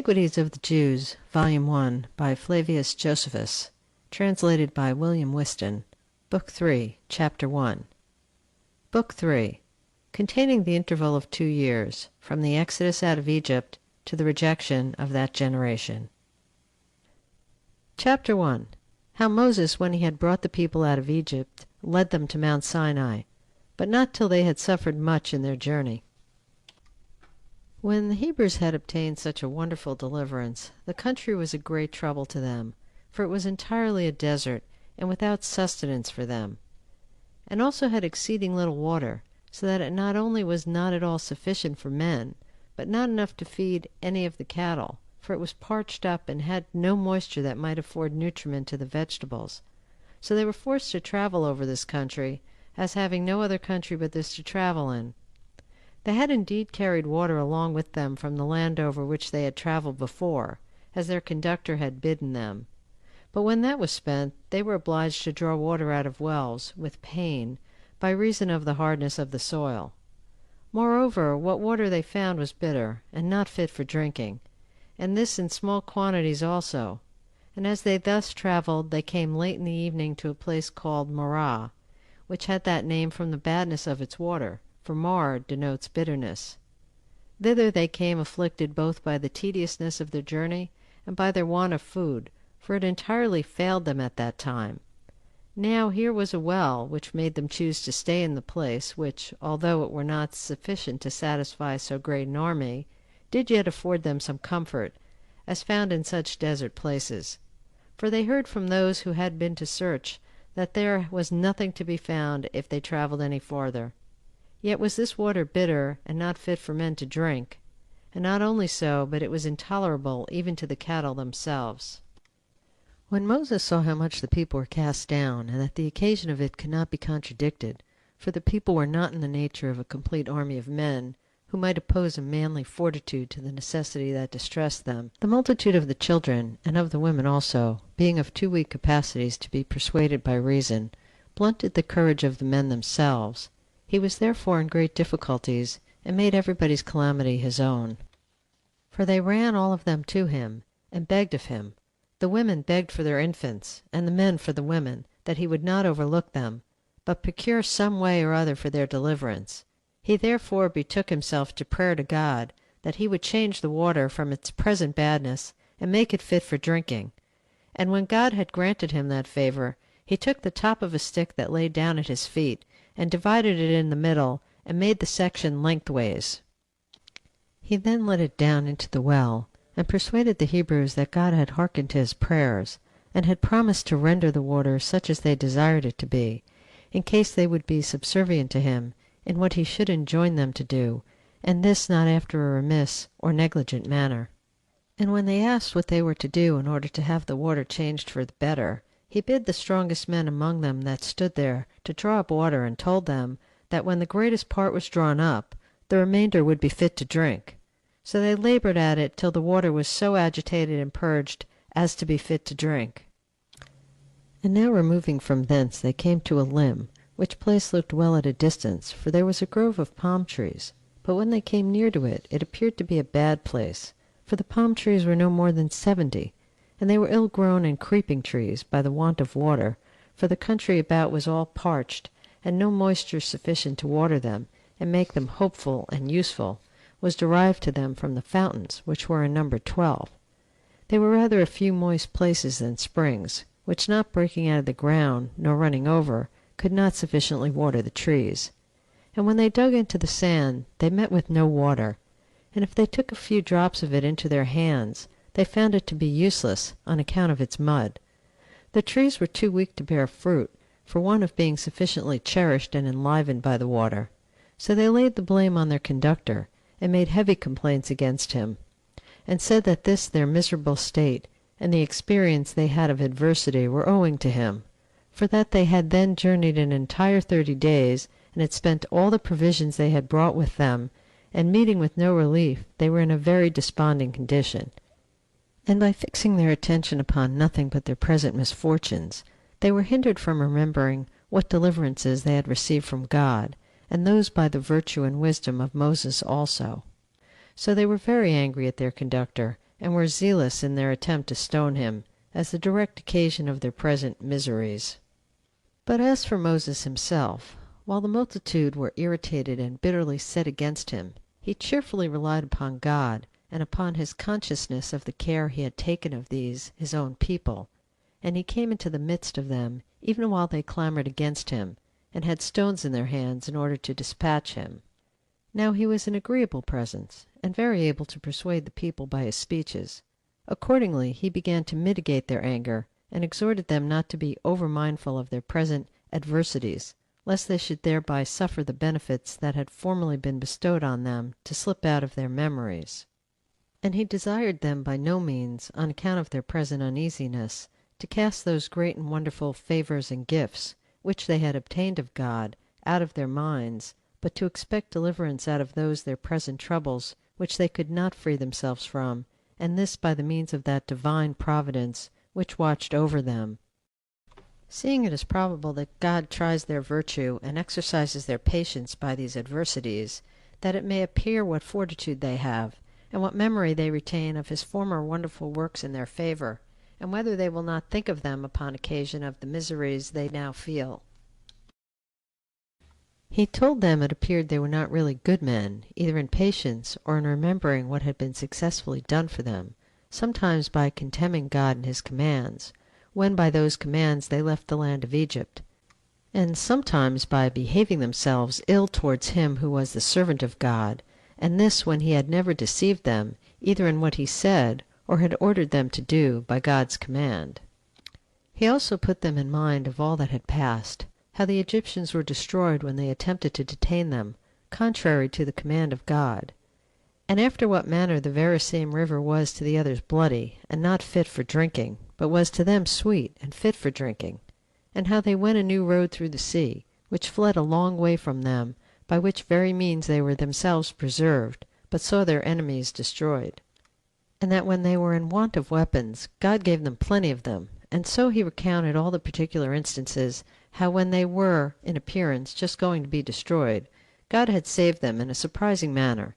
Antiquities of the Jews, Volume 1, by Flavius Josephus, translated by William Whiston, Book 3, Chapter 1. Book 3, containing the interval of 2 years, from the Exodus out of Egypt to the rejection of that generation. Chapter 1. How Moses, when he had brought the people out of Egypt, led them to Mount Sinai, but not till they had suffered much in their journey. When the Hebrews had obtained such a wonderful deliverance, the country was a great trouble to them, for it was entirely a desert, and without sustenance for them, and also had exceeding little water, so that it not only was not at all sufficient for men, but not enough to feed any of the cattle, for it was parched up and had no moisture that might afford nutriment to the vegetables. So they were forced to travel over this country, as having no other country but this to travel in. They had indeed carried water along with them from the land over which they had traveled before, as their conductor had bidden them. But when that was spent, they were obliged to draw water out of wells, with pain, by reason of the hardness of the soil. Moreover, what water they found was bitter, and not fit for drinking, and this in small quantities also. And as they thus traveled, they came late in the evening to a place called Marah, which had that name from the badness of its water, for mar denotes bitterness. Thither they came afflicted both by the tediousness of their journey and by their want of food, for it entirely failed them at that time. Now here was a well, which made them choose to stay in the place, which, although it were not sufficient to satisfy so great an army, did yet afford them some comfort, as found in such desert places. For they heard from those who had been to search that there was nothing to be found if they traveled any farther. Yet was this water bitter, and not fit for men to drink. And not only so, but it was intolerable even to the cattle themselves. When Moses saw how much the people were cast down, and that the occasion of it could not be contradicted, for the people were not in the nature of a complete army of men, who might oppose a manly fortitude to the necessity that distressed them, the multitude of the children, and of the women also, being of too weak capacities to be persuaded by reason, blunted the courage of the men themselves. He was therefore in great difficulties, and made everybody's calamity his own. For they ran all of them to him, and begged of him. The women begged for their infants, and the men for the women, that he would not overlook them, but procure some way or other for their deliverance. He therefore betook himself to prayer to God, that he would change the water from its present badness, and make it fit for drinking. And when God had granted him that favor, he took the top of a stick that lay down at his feet, and divided it in the middle, and made the section lengthways. He then let it down into the well, and persuaded the Hebrews that God had hearkened to his prayers, and had promised to render the water such as they desired it to be, in case they would be subservient to him in what he should enjoin them to do, and this not after a remiss or negligent manner. And when they asked what they were to do in order to have the water changed for the better, he bid the strongest men among them that stood there to draw up water, and told them that when the greatest part was drawn up, the remainder would be fit to drink. So they labored at it till the water was so agitated and purged as to be fit to drink. And now removing from thence, they came to a limb, which place looked well at a distance, for there was a grove of palm trees. But when they came near to it, it appeared to be a bad place, for the palm trees were no more than 70, and they were ill-grown and creeping trees by the want of water, for the country about was all parched, and no moisture sufficient to water them and make them hopeful and useful was derived to them from the fountains, which were in number 12. They were rather a few moist places than springs, which not breaking out of the ground, nor running over, could not sufficiently water the trees. And when they dug into the sand, they met with no water, and if they took a few drops of it into their hands, they found it to be useless on account of its mud. The trees were too weak to bear fruit, for want of being sufficiently cherished and enlivened by the water. So they laid the blame on their conductor, and made heavy complaints against him, and said that this their miserable state, and the experience they had of adversity, were owing to him, for that they had then journeyed an entire 30 days, and had spent all the provisions they had brought with them, and meeting with no relief, they were in a very desponding condition. And by fixing their attention upon nothing but their present misfortunes, they were hindered from remembering what deliverances they had received from God, and those by the virtue and wisdom of Moses also. So they were very angry at their conductor, and were zealous in their attempt to stone him, as the direct occasion of their present miseries. But as for Moses himself, while the multitude were irritated and bitterly set against him, he cheerfully relied upon God, and upon his consciousness of the care he had taken of these his own people, and he came into the midst of them, even while they clamored against him, and had stones in their hands in order to dispatch him. Now he was an agreeable presence, and very able to persuade the people by his speeches. Accordingly he began to mitigate their anger, and exhorted them not to be over-mindful of their present adversities, lest they should thereby suffer the benefits that had formerly been bestowed on them to slip out of their memories. And he desired them by no means, on account of their present uneasiness, to cast those great and wonderful favors and gifts, which they had obtained of God, out of their minds, but to expect deliverance out of those their present troubles, which they could not free themselves from, and this by the means of that divine providence which watched over them. Seeing it is probable that God tries their virtue and exercises their patience by these adversities, that it may appear what fortitude they have, and what memory they retain of his former wonderful works in their favor, and whether they will not think of them upon occasion of the miseries they now feel. He told them it appeared they were not really good men, either in patience or in remembering what had been successfully done for them, sometimes by contemning God and his commands, when by those commands they left the land of Egypt, and sometimes by behaving themselves ill towards him who was the servant of God, and this when he had never deceived them, either in what he said, or had ordered them to do by God's command. He also put them in mind of all that had passed, how the Egyptians were destroyed when they attempted to detain them, contrary to the command of God, and after what manner the very same river was to the others bloody, and not fit for drinking, but was to them sweet and fit for drinking, and how they went a new road through the sea, which fled a long way from them, by which very means they were themselves preserved, but saw their enemies destroyed. And that when they were in want of weapons, God gave them plenty of them. And so he recounted all the particular instances, how when they were, in appearance, just going to be destroyed, God had saved them in a surprising manner,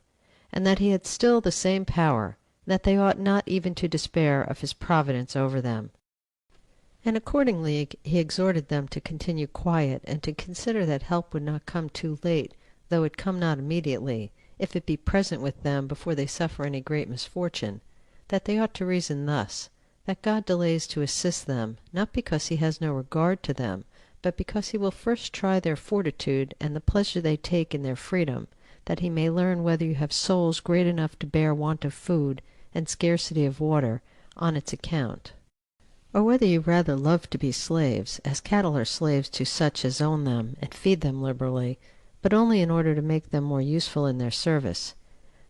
and that he had still the same power, and that they ought not even to despair of his providence over them. And accordingly he exhorted them to continue quiet, and to consider that help would not come too late, though it come not immediately, if it be present with them before they suffer any great misfortune, that they ought to reason thus, that God delays to assist them, not because he has no regard to them, but because he will first try their fortitude and the pleasure they take in their freedom, that he may learn whether you have souls great enough to bear want of food and scarcity of water on its account, or whether you rather love to be slaves, as cattle are slaves to such as own them and feed them liberally, but only in order to make them more useful in their service.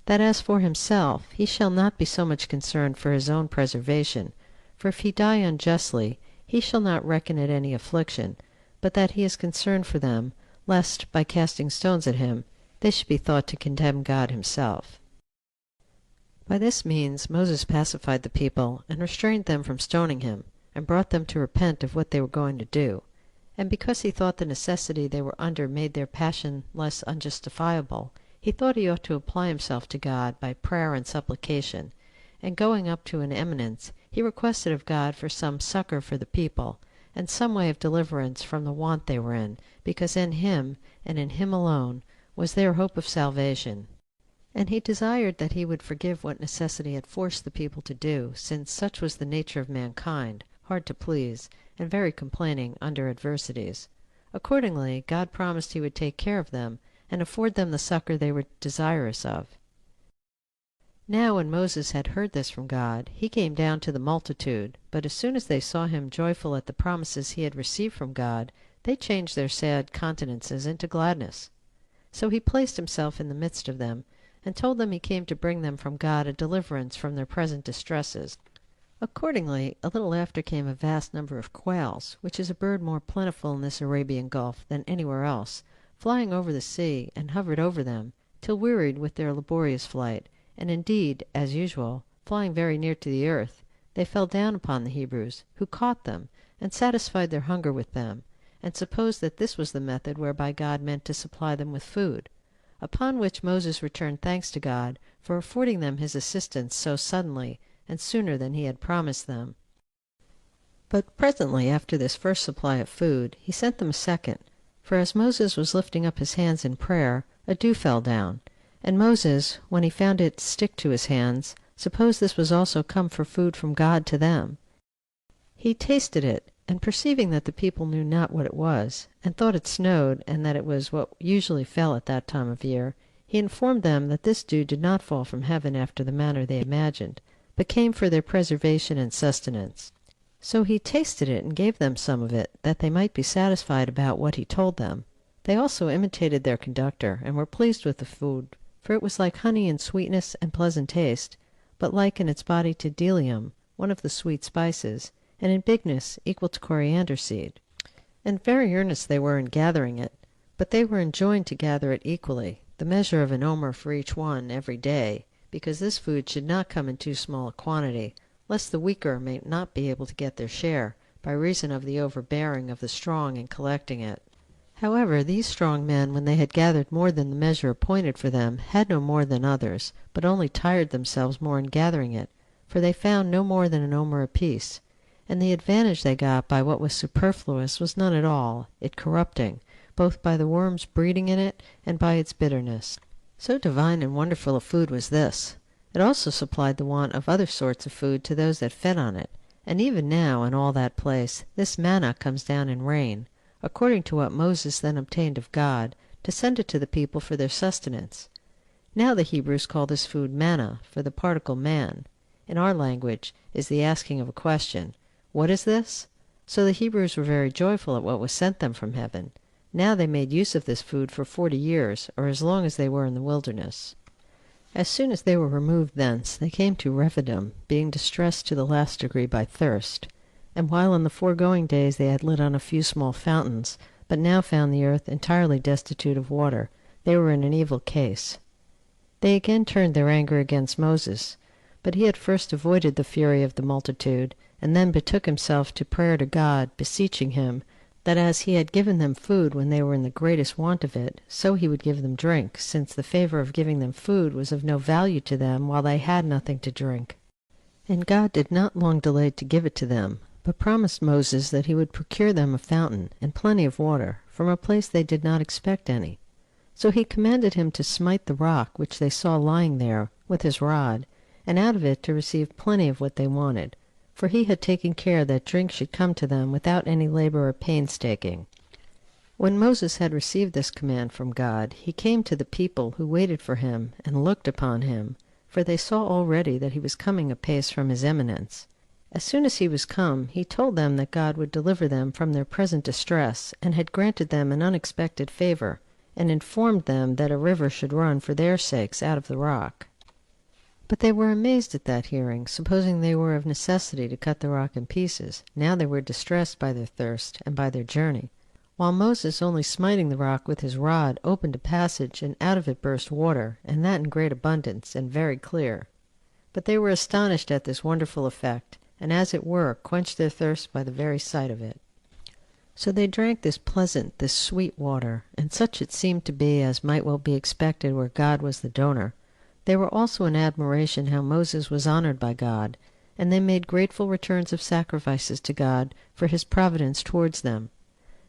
That as for himself, he shall not be so much concerned for his own preservation, for if he die unjustly, he shall not reckon it any affliction, but that he is concerned for them, lest, by casting stones at him, they should be thought to condemn God himself. By this means Moses pacified the people, and restrained them from stoning him, and brought them to repent of what they were going to do. And because he thought the necessity they were under made their passion less unjustifiable, he thought he ought to apply himself to God by prayer and supplication, and going up to an eminence, he requested of God for some succor for the people, and some way of deliverance from the want they were in, because in him, and in him alone, was their hope of salvation. And he desired that he would forgive what necessity had forced the people to do, since such was the nature of mankind, hard to please, and very complaining under adversities. Accordingly, God promised he would take care of them, and afford them the succor they were desirous of. Now when Moses had heard this from God, he came down to the multitude, but as soon as they saw him joyful at the promises he had received from God, they changed their sad countenances into gladness. So he placed himself in the midst of them, and told them he came to bring them from God a deliverance from their present distresses. Accordingly, a little after came a vast number of quails, which is a bird more plentiful in this Arabian Gulf than anywhere else, flying over the sea, and hovered over them, till wearied with their laborious flight, and indeed, as usual, flying very near to the earth, they fell down upon the Hebrews, who caught them, and satisfied their hunger with them, and supposed that this was the method whereby God meant to supply them with food. Upon which Moses returned thanks to God for affording them his assistance so suddenly, and sooner than he had promised them. But presently after this first supply of food, he sent them a second. For as Moses was lifting up his hands in prayer, a dew fell down. And Moses, when he found it stick to his hands, supposed this was also come for food from God to them. He tasted it, and perceiving that the people knew not what it was, and thought it snowed, and that it was what usually fell at that time of year, he informed them that this dew did not fall from heaven after the manner they imagined, but came for their preservation and sustenance. So he tasted it and gave them some of it, that they might be satisfied about what he told them. They also imitated their conductor, and were pleased with the food, for it was like honey in sweetness and pleasant taste, but like in its body to bdellium, one of the sweet spices, and in bigness equal to coriander seed. And very earnest they were in gathering it, but they were enjoined to gather it equally, the measure of an omer for each one every day, because this food should not come in too small a quantity, lest the weaker may not be able to get their share, by reason of the overbearing of the strong in collecting it. However, these strong men, when they had gathered more than the measure appointed for them, had no more than others, but only tired themselves more in gathering it, for they found no more than an omer apiece. And the advantage they got by what was superfluous was none at all, it corrupting, both by the worms breeding in it, and by its bitterness. So divine and wonderful a food was this. It also supplied the want of other sorts of food to those that fed on it. And even now, in all that place, this manna comes down in rain, according to what Moses then obtained of God, to send it to the people for their sustenance. Now the Hebrews call this food manna, for the particle man. In our language is the asking of a question, "What is this?" So the Hebrews were very joyful at what was sent them from heaven. Now they made use of this food for 40 years, or as long as they were in the wilderness. As soon as they were removed thence, they came to Rephidim, being distressed to the last degree by thirst. And while in the foregoing days they had lit on a few small fountains, but now found the earth entirely destitute of water, they were in an evil case. They again turned their anger against Moses, but he had first avoided the fury of the multitude, and then betook himself to prayer to God, beseeching him, that as he had given them food when they were in the greatest want of it, so he would give them drink, since the favor of giving them food was of no value to them while they had nothing to drink. And God did not long delay to give it to them, but promised Moses that he would procure them a fountain, and plenty of water, from a place they did not expect any. So he commanded him to smite the rock which they saw lying there with his rod, and out of it to receive plenty of what they wanted, for he had taken care that drink should come to them without any labor or painstaking. When Moses had received this command from God, he came to the people who waited for him and looked upon him, for they saw already that he was coming apace from his eminence. As soon as he was come, he told them that God would deliver them from their present distress, and had granted them an unexpected favor, and informed them that a river should run for their sakes out of the rock. But they were amazed at that hearing, supposing they were of necessity to cut the rock in pieces. Now they were distressed by their thirst and by their journey, while Moses, only smiting the rock with his rod, opened a passage, and out of it burst water, and that in great abundance, and very clear. But they were astonished at this wonderful effect, and as it were quenched their thirst by the very sight of it. So they drank this pleasant, this sweet water, and such it seemed to be as might well be expected where God was the donor. They were also in admiration how Moses was honored by God, and they made grateful returns of sacrifices to God for his providence towards them.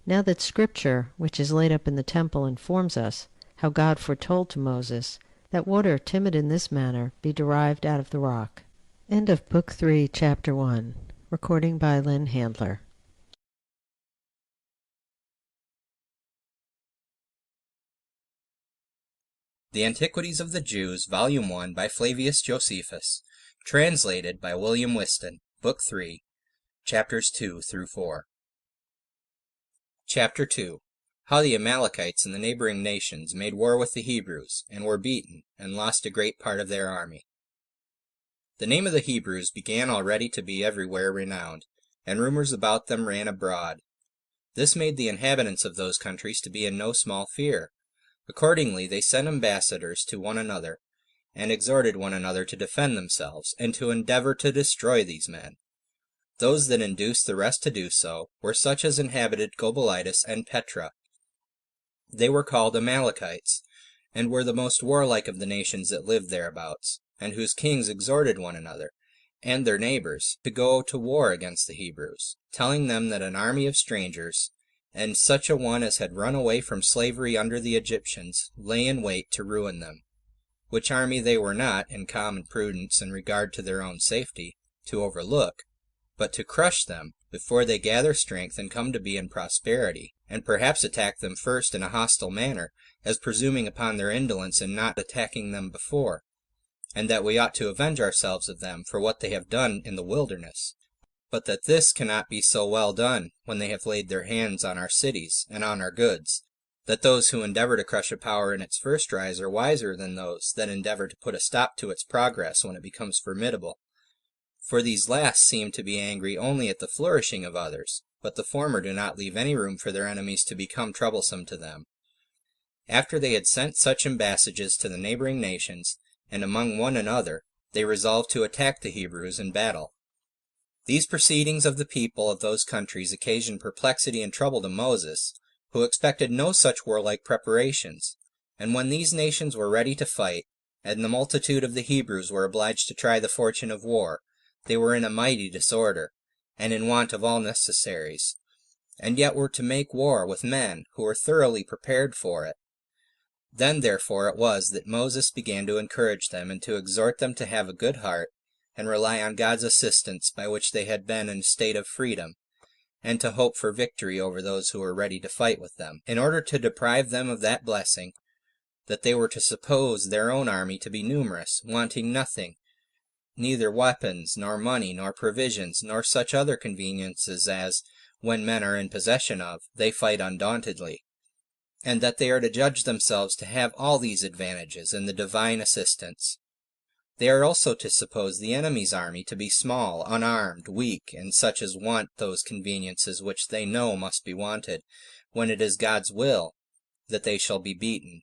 Now that Scripture, which is laid up in the temple, informs us how God foretold to Moses that water timid in this manner be derived out of the rock. End of Book 3, Chapter 1. Recording by Lynn Handler. The Antiquities of the Jews, Volume 1, by Flavius Josephus. Translated by William Whiston. Book 3, Chapters 2 through 4. Chapter 2. How the Amalekites and the neighboring nations made war with the Hebrews, and were beaten, and lost a great part of their army. The name of the Hebrews began already to be everywhere renowned, and rumors about them ran abroad. This made the inhabitants of those countries to be in no small fear. Accordingly they sent ambassadors to one another, and exhorted one another to defend themselves, and to endeavor to destroy these men. Those that induced the rest to do so were such as inhabited Gobolitis and Petra. They were called Amalekites, and were the most warlike of the nations that lived thereabouts, and whose kings exhorted one another, and their neighbors to go to war against the Hebrews, telling them that an army of strangers, and such a one as had run away from slavery under the Egyptians, lay in wait to ruin them, which army they were not, in common prudence and regard to their own safety, to overlook, but to crush them before they gather strength and come to be in prosperity, and perhaps attack them first in a hostile manner, as presuming upon their indolence in not attacking them before, and that we ought to avenge ourselves of them for what they have done in the wilderness, but that this cannot be so well done when they have laid their hands on our cities and on our goods, that those who endeavor to crush a power in its first rise are wiser than those that endeavor to put a stop to its progress when it becomes formidable. For these last seem to be angry only at the flourishing of others, but the former do not leave any room for their enemies to become troublesome to them. After they had sent such embassages to the neighboring nations, and among one another, they resolved to attack the Hebrews in battle. These proceedings of the people of those countries occasioned perplexity and trouble to Moses, who expected no such warlike preparations. And when these nations were ready to fight, and the multitude of the Hebrews were obliged to try the fortune of war, they were in a mighty disorder, and in want of all necessaries, and yet were to make war with men who were thoroughly prepared for it. Then therefore it was that Moses began to encourage them, and to exhort them to have a good heart, and rely on God's assistance, by which they had been in a state of freedom, and to hope for victory over those who were ready to fight with them, in order to deprive them of that blessing, that they were to suppose their own army to be numerous, wanting nothing, neither weapons, nor money, nor provisions, nor such other conveniences as, when men are in possession of, they fight undauntedly, and that they are to judge themselves to have all these advantages in the divine assistance. They are also to suppose the enemy's army to be small, unarmed, weak, and such as want those conveniences which they know must be wanted, when it is God's will that they shall be beaten.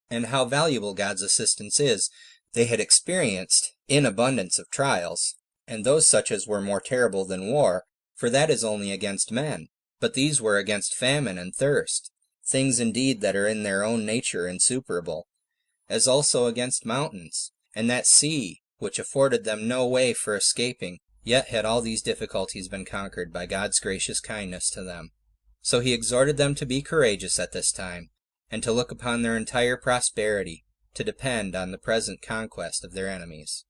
And how valuable God's assistance is, they had experienced in abundance of trials, and those such as were more terrible than war, for that is only against men, but these were against famine and thirst, things indeed that are in their own nature insuperable, as also against mountains, and that sea, which afforded them no way for escaping. Yet had all these difficulties been conquered by God's gracious kindness to them. So he exhorted them to be courageous at this time, and to look upon their entire prosperity, to depend on the present conquest of their enemies.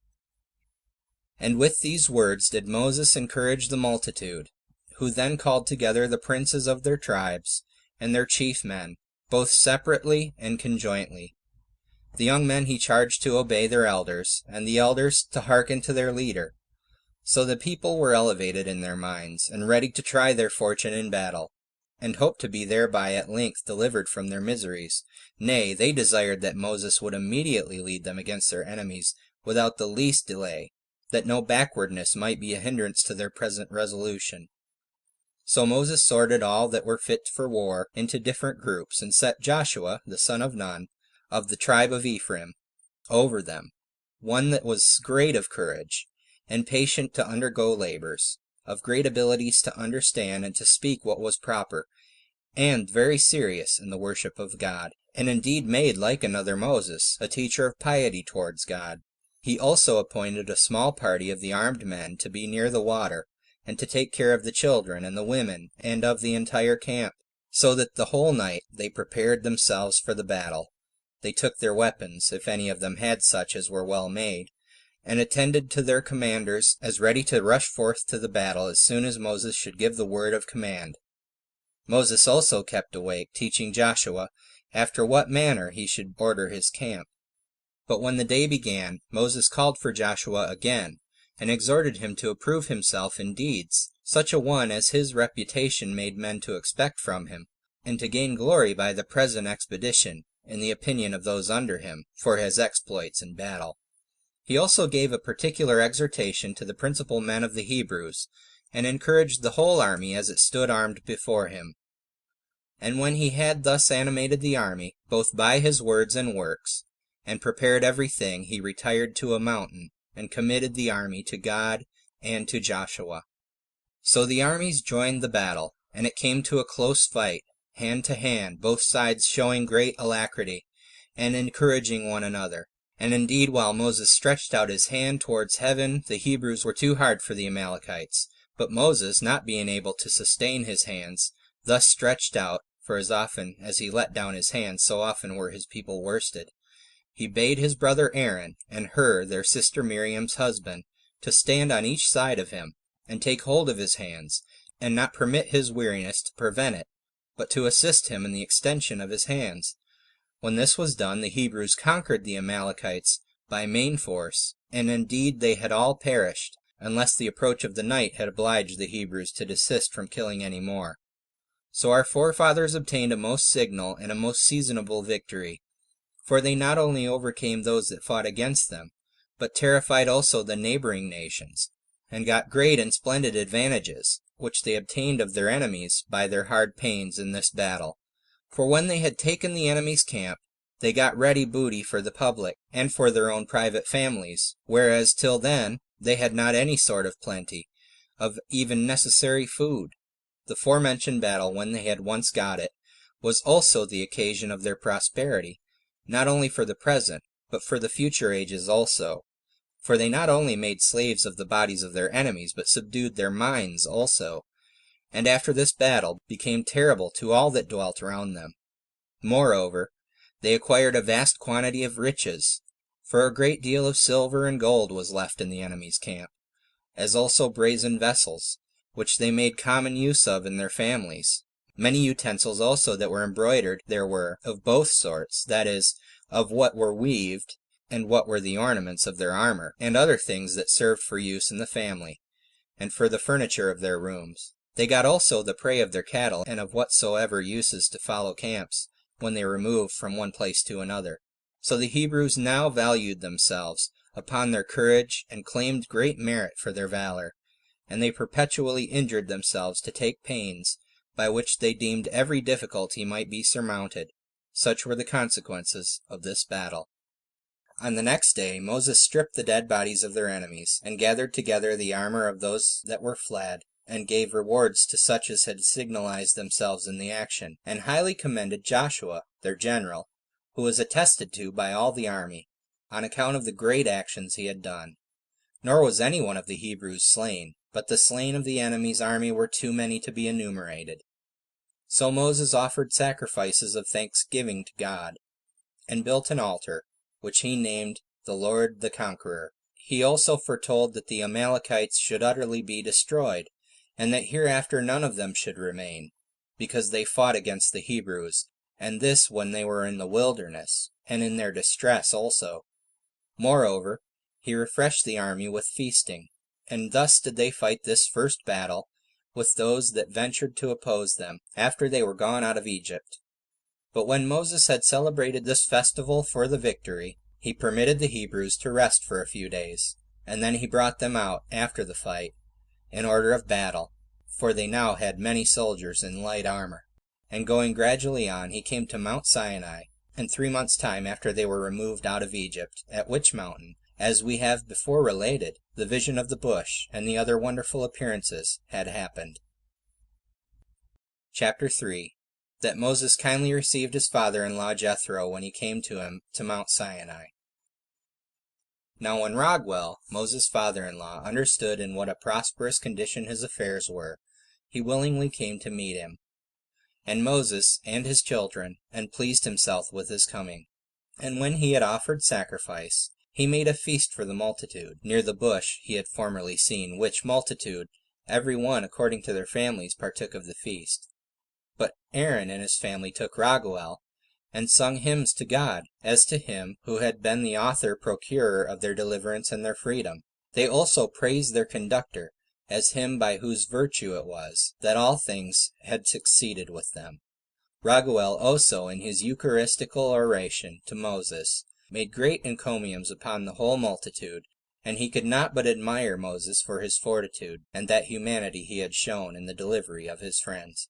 And with these words did Moses encourage the multitude, who then called together the princes of their tribes, and their chief men, both separately and conjointly. The young men he charged to obey their elders, and the elders to hearken to their leader. So the people were elevated in their minds, and ready to try their fortune in battle, and hoped to be thereby at length delivered from their miseries. Nay, they desired that Moses would immediately lead them against their enemies, without the least delay, that no backwardness might be a hindrance to their present resolution. So Moses sorted all that were fit for war into different groups, and set Joshua, the son of Nun, of the tribe of Ephraim, over them, one that was great of courage, and patient to undergo labors, of great abilities to understand and to speak what was proper, and very serious in the worship of God, and indeed made, like another Moses, a teacher of piety towards God. He also appointed a small party of the armed men to be near the water, and to take care of the children and the women, and of the entire camp, so that the whole night they prepared themselves for the battle. They took their weapons, if any of them had such as were well made, and attended to their commanders, as ready to rush forth to the battle as soon as Moses should give the word of command. Moses also kept awake, teaching Joshua after what manner he should order his camp. But when the day began, Moses called for Joshua again, and exhorted him to approve himself in deeds, such a one as his reputation made men to expect from him, and to gain glory by the present expedition, in the opinion of those under him, for his exploits in battle. He also gave a particular exhortation to the principal men of the Hebrews, and encouraged the whole army as it stood armed before him. And when he had thus animated the army, both by his words and works, and prepared everything, he retired to a mountain, and committed the army to God and to Joshua. So the armies joined the battle, and it came to a close fight, hand to hand, both sides showing great alacrity, and encouraging one another. And indeed, while Moses stretched out his hand towards heaven, the Hebrews were too hard for the Amalekites. But Moses, not being able to sustain his hands, thus stretched out, for as often as he let down his hands, so often were his people worsted. He bade his brother Aaron, and Hur, their sister Miriam's husband, to stand on each side of him, and take hold of his hands, and not permit his weariness to prevent it, but to assist him in the extension of his hands. When this was done, the Hebrews conquered the Amalekites by main force, and indeed they had all perished, unless the approach of the night had obliged the Hebrews to desist from killing any more. So our forefathers obtained a most signal and a most seasonable victory, for they not only overcame those that fought against them, but terrified also the neighboring nations, and got great and splendid advantages, which they obtained of their enemies by their hard pains in this battle. For when they had taken the enemy's camp, they got ready booty for the public, and for their own private families, whereas till then they had not any sort of plenty, of even necessary food. The forementioned battle, when they had once got it, was also the occasion of their prosperity, not only for the present, but for the future ages also. For they not only made slaves of the bodies of their enemies, but subdued their minds also, and after this battle became terrible to all that dwelt around them. Moreover, they acquired a vast quantity of riches, for a great deal of silver and gold was left in the enemy's camp, as also brazen vessels, which they made common use of in their families. Many utensils also that were embroidered there were, of both sorts, that is, of what were weaved, and what were the ornaments of their armor, and other things that served for use in the family, and for the furniture of their rooms. They got also the prey of their cattle, and of whatsoever uses to follow camps, when they removed from one place to another. So the Hebrews now valued themselves upon their courage, and claimed great merit for their valor, and they perpetually injured themselves to take pains, by which they deemed every difficulty might be surmounted. Such were the consequences of this battle. On the next day Moses stripped the dead bodies of their enemies, and gathered together the armor of those that were fled, and gave rewards to such as had signalized themselves in the action, and highly commended Joshua, their general, who was attested to by all the army, on account of the great actions he had done. Nor was any one of the Hebrews slain, but the slain of the enemy's army were too many to be enumerated. So Moses offered sacrifices of thanksgiving to God, and built an altar, which he named the Lord the Conqueror. He also foretold that the Amalekites should utterly be destroyed, and that hereafter none of them should remain, because they fought against the Hebrews, and this when they were in the wilderness, and in their distress also. Moreover, he refreshed the army with feasting, and thus did they fight this first battle with those that ventured to oppose them, after they were gone out of Egypt. But when Moses had celebrated this festival for the victory, he permitted the Hebrews to rest for a few days, and then he brought them out after the fight, in order of battle, for they now had many soldiers in light armor. And going gradually on, he came to Mount Sinai, in 3 months' time after they were removed out of Egypt, at which mountain, as we have before related, the vision of the bush and the other wonderful appearances had happened. Chapter 3. That Moses kindly received his father-in-law Jethro when he came to him to Mount Sinai. Now when Raguel, Moses' father-in-law, understood in what a prosperous condition his affairs were, he willingly came to meet him, and Moses and his children, and pleased himself with his coming. And when he had offered sacrifice, he made a feast for the multitude, near the bush he had formerly seen, which multitude, every one according to their families, partook of the feast. But Aaron and his family took Raguel, and sung hymns to God, as to him who had been the author-procurer of their deliverance and their freedom. They also praised their conductor, as him by whose virtue it was that all things had succeeded with them. Raguel also, in his Eucharistical oration to Moses, made great encomiums upon the whole multitude, and he could not but admire Moses for his fortitude, and that humanity he had shown in the delivery of his friends.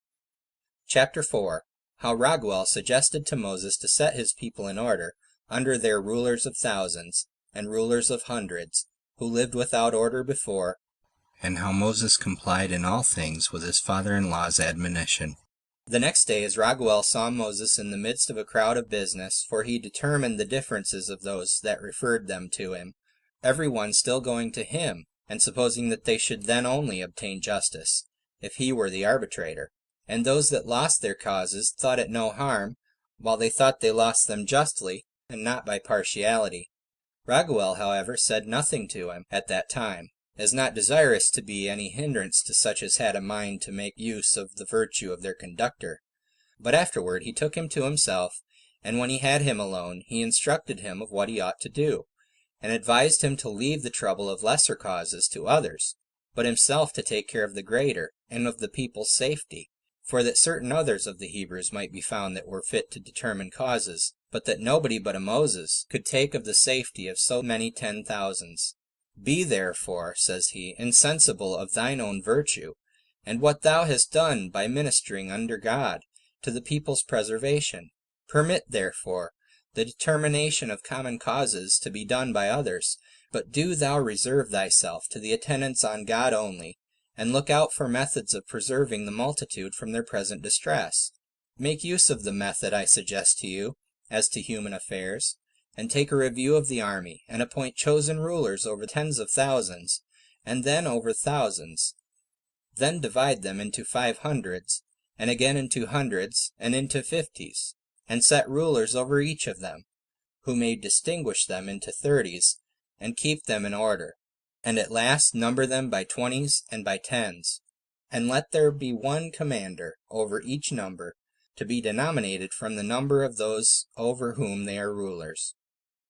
Chapter 4. How Raguel suggested to Moses to set his people in order, under their rulers of thousands, and rulers of hundreds, who lived without order before, and how Moses complied in all things with his father-in-law's admonition. The next day, as Raguel saw Moses in the midst of a crowd of business, for he determined the differences of those that referred them to him, every one still going to him, and supposing that they should then only obtain justice, if he were the arbitrator, and those that lost their causes thought it no harm, while they thought they lost them justly, and not by partiality. Raguel, however, said nothing to him at that time, as not desirous to be any hindrance to such as had a mind to make use of the virtue of their conductor. But afterward he took him to himself, and when he had him alone, he instructed him of what he ought to do, and advised him to leave the trouble of lesser causes to others, but himself to take care of the greater, and of the people's safety, for that certain others of the Hebrews might be found that were fit to determine causes, but that nobody but a Moses could take of the safety of so many 10,000s. Be therefore, says he, insensible of thine own virtue, and what thou hast done by ministering under God to the people's preservation. Permit, therefore, the determination of common causes to be done by others, but do thou reserve thyself to the attendance on God only, and look out for methods of preserving the multitude from their present distress. Make use of the method I suggest to you, as to human affairs, and take a review of the army, and appoint chosen rulers over tens of thousands, and then over thousands. Then divide them into 500s, and again into hundreds, and into 50s, and set rulers over each of them, who may distinguish them into 30s, and keep them in order, and at last number them by 20s and by 10s, and let there be one commander over each number, to be denominated from the number of those over whom they are rulers.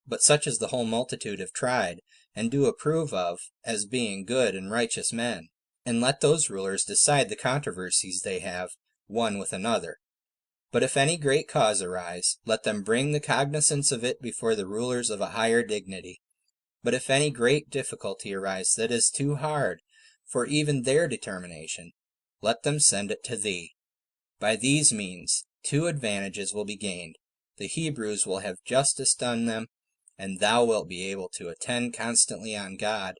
But such as the whole multitude have tried, and do approve of, as being good and righteous men. And let those rulers decide the controversies they have one with another. But if any great cause arise, let them bring the cognizance of it before the rulers of a higher dignity. But if any great difficulty arise that is too hard for even their determination, let them send it to thee. By these means 2 advantages will be gained. The Hebrews will have justice done them, and thou wilt be able to attend constantly on God,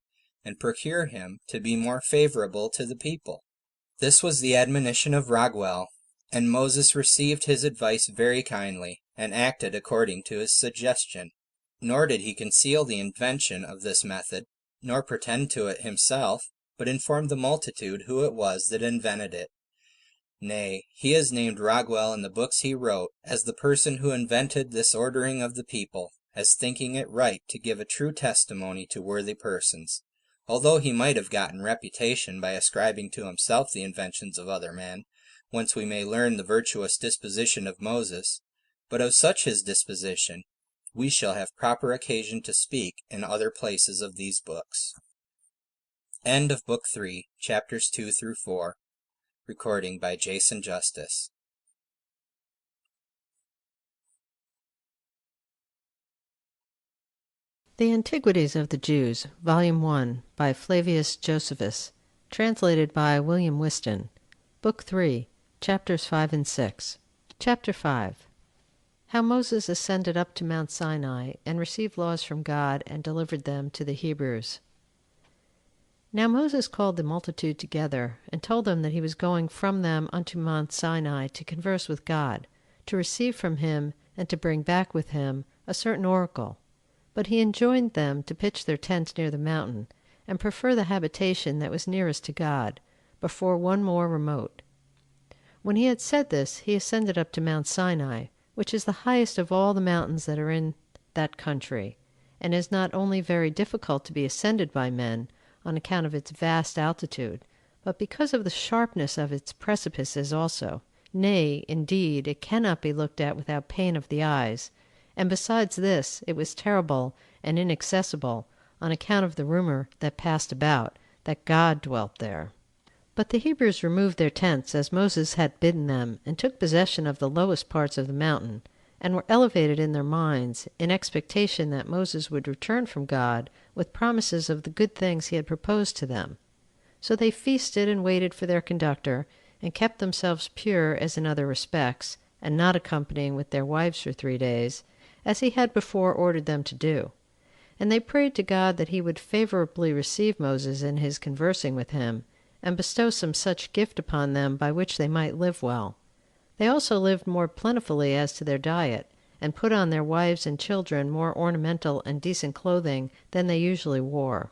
and procure him to be more favorable to the people. This was the admonition of Raguel, and Moses received his advice very kindly, and acted according to his suggestion. Nor did he conceal the invention of this method, nor pretend to it himself, but informed the multitude who it was that invented it. Nay, he is named Raguel in the books he wrote as the person who invented this ordering of the people, as thinking it right to give a true testimony to worthy persons, although he might have gotten reputation by ascribing to himself the inventions of other men, whence we may learn the virtuous disposition of Moses. But of such his disposition we shall have proper occasion to speak in other places of these books. End of Book 3, Chapters 2 through 4. Recording by Jason Justice. The Antiquities of the Jews, Volume 1, by Flavius Josephus, translated by William Whiston, Book 3, Chapters 5 and 6. Chapter 5. How Moses ascended up to Mount Sinai, and received laws from God, and delivered them to the Hebrews. Now Moses called the multitude together, and told them that he was going from them unto Mount Sinai to converse with God, to receive from him, and to bring back with him a certain oracle. But he enjoined them to pitch their tents near the mountain, and prefer the habitation that was nearest to God, before one more remote. When he had said this, he ascended up to Mount Sinai, which is the highest of all the mountains that are in that country, and is not only very difficult to be ascended by men, on account of its vast altitude, but because of the sharpness of its precipices also. Nay, indeed, it cannot be looked at without pain of the eyes, and besides this, it was terrible and inaccessible, on account of the rumor that passed about, that God dwelt there. But the Hebrews removed their tents, as Moses had bidden them, and took possession of the lowest parts of the mountain, and were elevated in their minds, in expectation that Moses would return from God with promises of the good things he had proposed to them. So they feasted and waited for their conductor, and kept themselves pure as in other respects, and not accompanying with their wives for 3 days, as he had before ordered them to do. And they prayed to God that he would favorably receive Moses in his conversing with him, and bestow some such gift upon them by which they might live well. They also lived more plentifully as to their diet, and put on their wives and children more ornamental and decent clothing than they usually wore.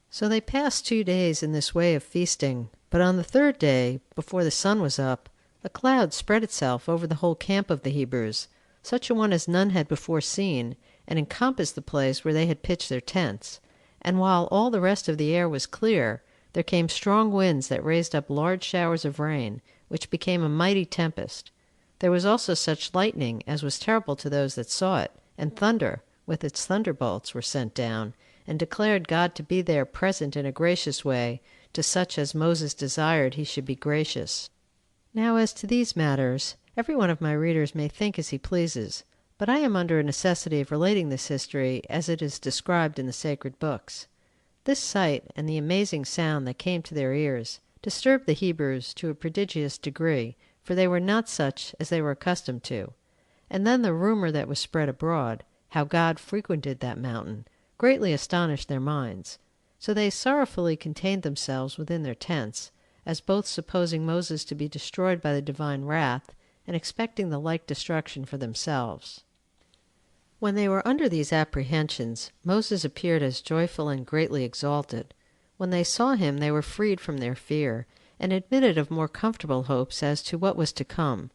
So they passed 2 days in this way of feasting, but on the third day, before the sun was up, a cloud spread itself over the whole camp of the Hebrews, such a one as none had before seen, and encompassed the place where they had pitched their tents. And while all the rest of the air was clear, there came strong winds that raised up large showers of rain, which became a mighty tempest. There was also such lightning as was terrible to those that saw it, and thunder, with its thunderbolts, were sent down, and declared God to be there present in a gracious way to such as Moses desired he should be gracious. Now as to these matters, every one of my readers may think as he pleases, but I am under a necessity of relating this history as it is described in the sacred books. This sight, and the amazing sound that came to their ears, disturbed the Hebrews to a prodigious degree, for they were not such as they were accustomed to. And then the rumor that was spread abroad, how God frequented that mountain, greatly astonished their minds. So they sorrowfully contained themselves within their tents, as both supposing Moses to be destroyed by the divine wrath, and expecting the like destruction for themselves. When they were under these apprehensions, Moses appeared as joyful and greatly exalted. When they saw him, they were freed from their fear, and admitted of more comfortable hopes as to what was to come.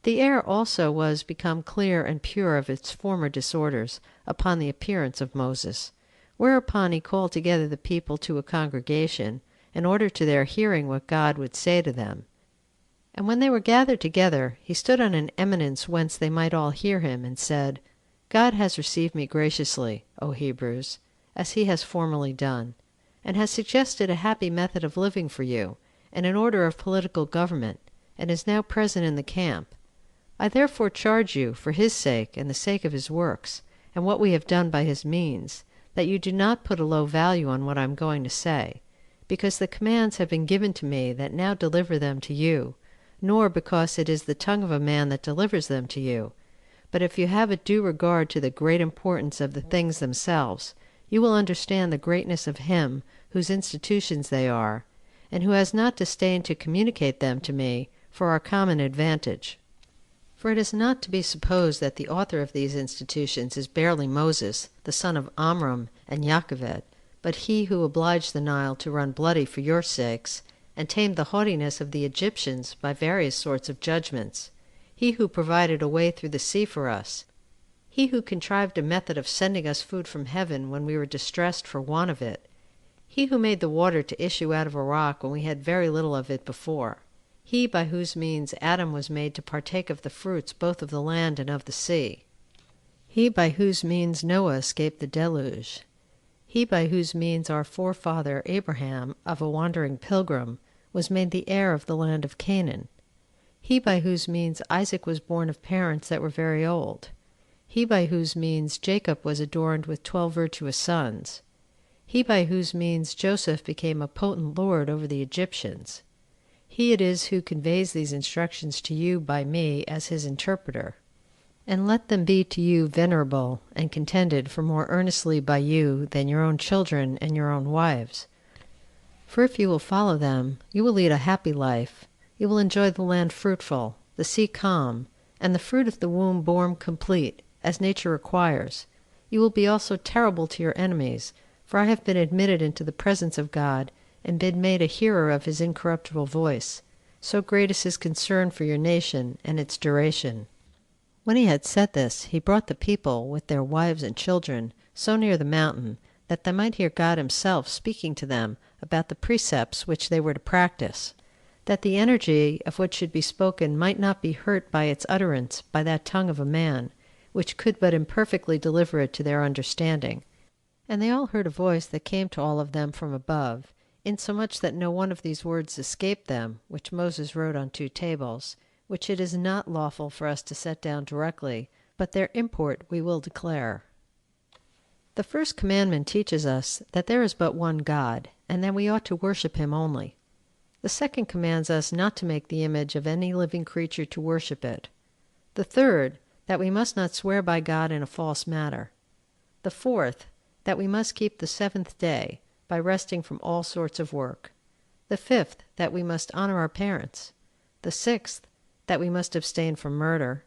The air also was become clear and pure of its former disorders upon the appearance of Moses. Whereupon he called together the people to a congregation, in order to their hearing what God would say to them. And when they were gathered together, he stood on an eminence whence they might all hear him, and said, God has received me graciously, O Hebrews, as he has formerly done, and has suggested a happy method of living for you, and an order of political government, and is now present in the camp. I therefore charge you, for his sake and the sake of his works, and what we have done by his means, that you do not put a low value on what I am going to say, because the commands have been given to me that now deliver them to you, nor because it is the tongue of a man that delivers them to you. But if you have a due regard to the great importance of the things themselves, you will understand the greatness of him whose institutions they are, and who has not disdained to communicate them to me for our common advantage. For it is not to be supposed that the author of these institutions is barely Moses, the son of Amram and Jochebed, but he who obliged the Nile to run bloody for your sakes, and tamed the haughtiness of the Egyptians by various sorts of judgments, he who provided a way through the sea for us, he who contrived a method of sending us food from heaven when we were distressed for want of it, he who made the water to issue out of a rock when we had very little of it before, he by whose means Adam was made to partake of the fruits both of the land and of the sea, he by whose means Noah escaped the deluge, he by whose means our forefather Abraham, of a wandering pilgrim, was made the heir of the land of Canaan, he by whose means Isaac was born of parents that were very old, he by whose means Jacob was adorned with 12 virtuous sons, he by whose means Joseph became a potent lord over the Egyptians. He it is who conveys these instructions to you by me as his interpreter. And let them be to you venerable and contended for more earnestly by you than your own children and your own wives. For if you will follow them, you will lead a happy life. You will enjoy the land fruitful, the sea calm, and the fruit of the womb born complete, as nature requires. You will be also terrible to your enemies, for I have been admitted into the presence of God, and been made a hearer of his incorruptible voice. So great is his concern for your nation and its duration. When he had said this, he brought the people, with their wives and children, so near the mountain, that they might hear God himself speaking to them about the precepts which they were to practice, that the energy of what should be spoken might not be hurt by its utterance by that tongue of a man, which could but imperfectly deliver it to their understanding. And they all heard a voice that came to all of them from above, insomuch that no one of these words escaped them, which Moses wrote on 2 tables, which it is not lawful for us to set down directly, but their import we will declare. The first commandment teaches us that there is but one God, and that we ought to worship him only. The second commands us not to make the image of any living creature to worship it. The third, that we must not swear by God in a false matter. The fourth, that we must keep the 7th day, by resting from all sorts of work. The 5th, that we must honor our parents. The 6th, that we must abstain from murder.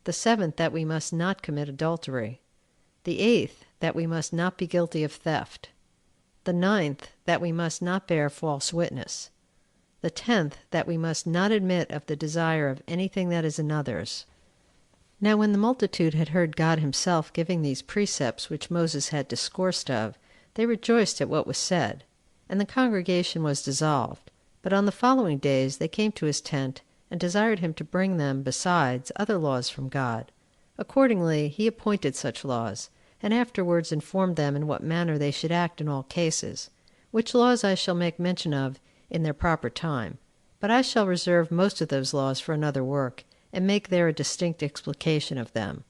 The 7th, that we must not commit adultery. The 8th, that we must not be guilty of theft. The 9th, that we must not bear false witness. The 10th, that we must not admit of the desire of anything that is another's. Now when the multitude had heard God himself giving these precepts which Moses had discoursed of, they rejoiced at what was said. And the congregation was dissolved. But on the following days they came to his tent, and desired him to bring them, besides, other laws from God. Accordingly he appointed such laws, and afterwards informed them in what manner they should act in all cases, which laws I shall make mention of in their proper time. But I shall reserve most of those laws for another work, and make there a distinct explication of them.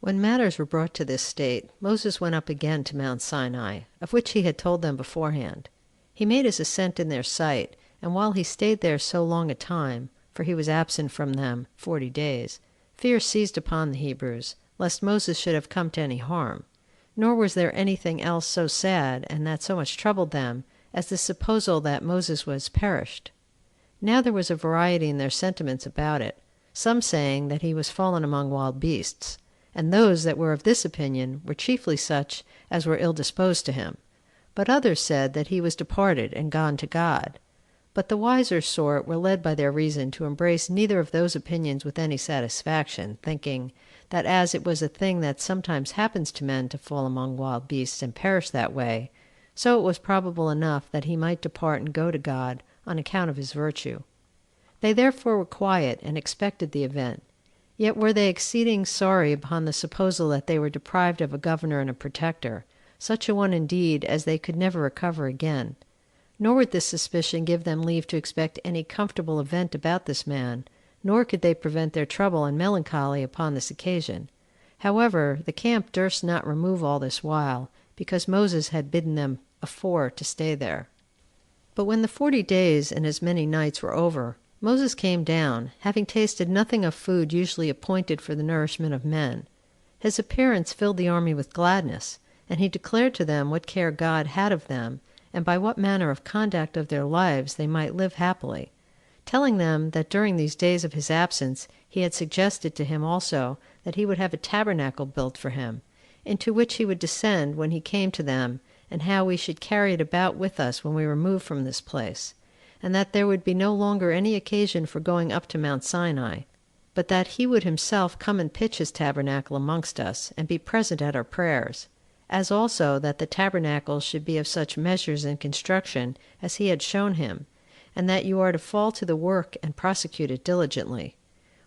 When matters were brought to this state, Moses went up again to Mount Sinai, of which he had told them beforehand. He made his ascent in their sight, and while he stayed there so long a time, for he was absent from them 40 days, fear seized upon the Hebrews, lest Moses should have come to any harm. Nor was there anything else so sad, and that so much troubled them, as the supposal that Moses was perished. Now there was a variety in their sentiments about it, some saying that he was fallen among wild beasts, and those that were of this opinion were chiefly such as were ill disposed to him. But others said that he was departed and gone to God. But the wiser sort were led by their reason to embrace neither of those opinions with any satisfaction, thinking that as it was a thing that sometimes happens to men to fall among wild beasts and perish that way, so it was probable enough that he might depart and go to God on account of his virtue. They therefore were quiet and expected the event. Yet were they exceeding sorry upon the supposal that they were deprived of a governor and a protector, such a one indeed as they could never recover again. Nor would this suspicion give them leave to expect any comfortable event about this man, nor could they prevent their trouble and melancholy upon this occasion. However, the camp durst not remove all this while, because Moses had bidden them afore to stay there. But when the 40 days and as many nights were over, Moses came down, having tasted nothing of food usually appointed for the nourishment of men. His appearance filled the army with gladness, and he declared to them what care God had of them, and by what manner of conduct of their lives they might live happily, telling them that during these days of his absence he had suggested to him also that he would have a tabernacle built for him, into which he would descend when he came to them, and how we should carry it about with us when we removed from this place, and that there would be no longer any occasion for going up to Mount Sinai, but that he would himself come and pitch his tabernacle amongst us, and be present at our prayers, as also that the tabernacle should be of such measures and construction as he had shown him, and that you are to fall to the work and prosecute it diligently.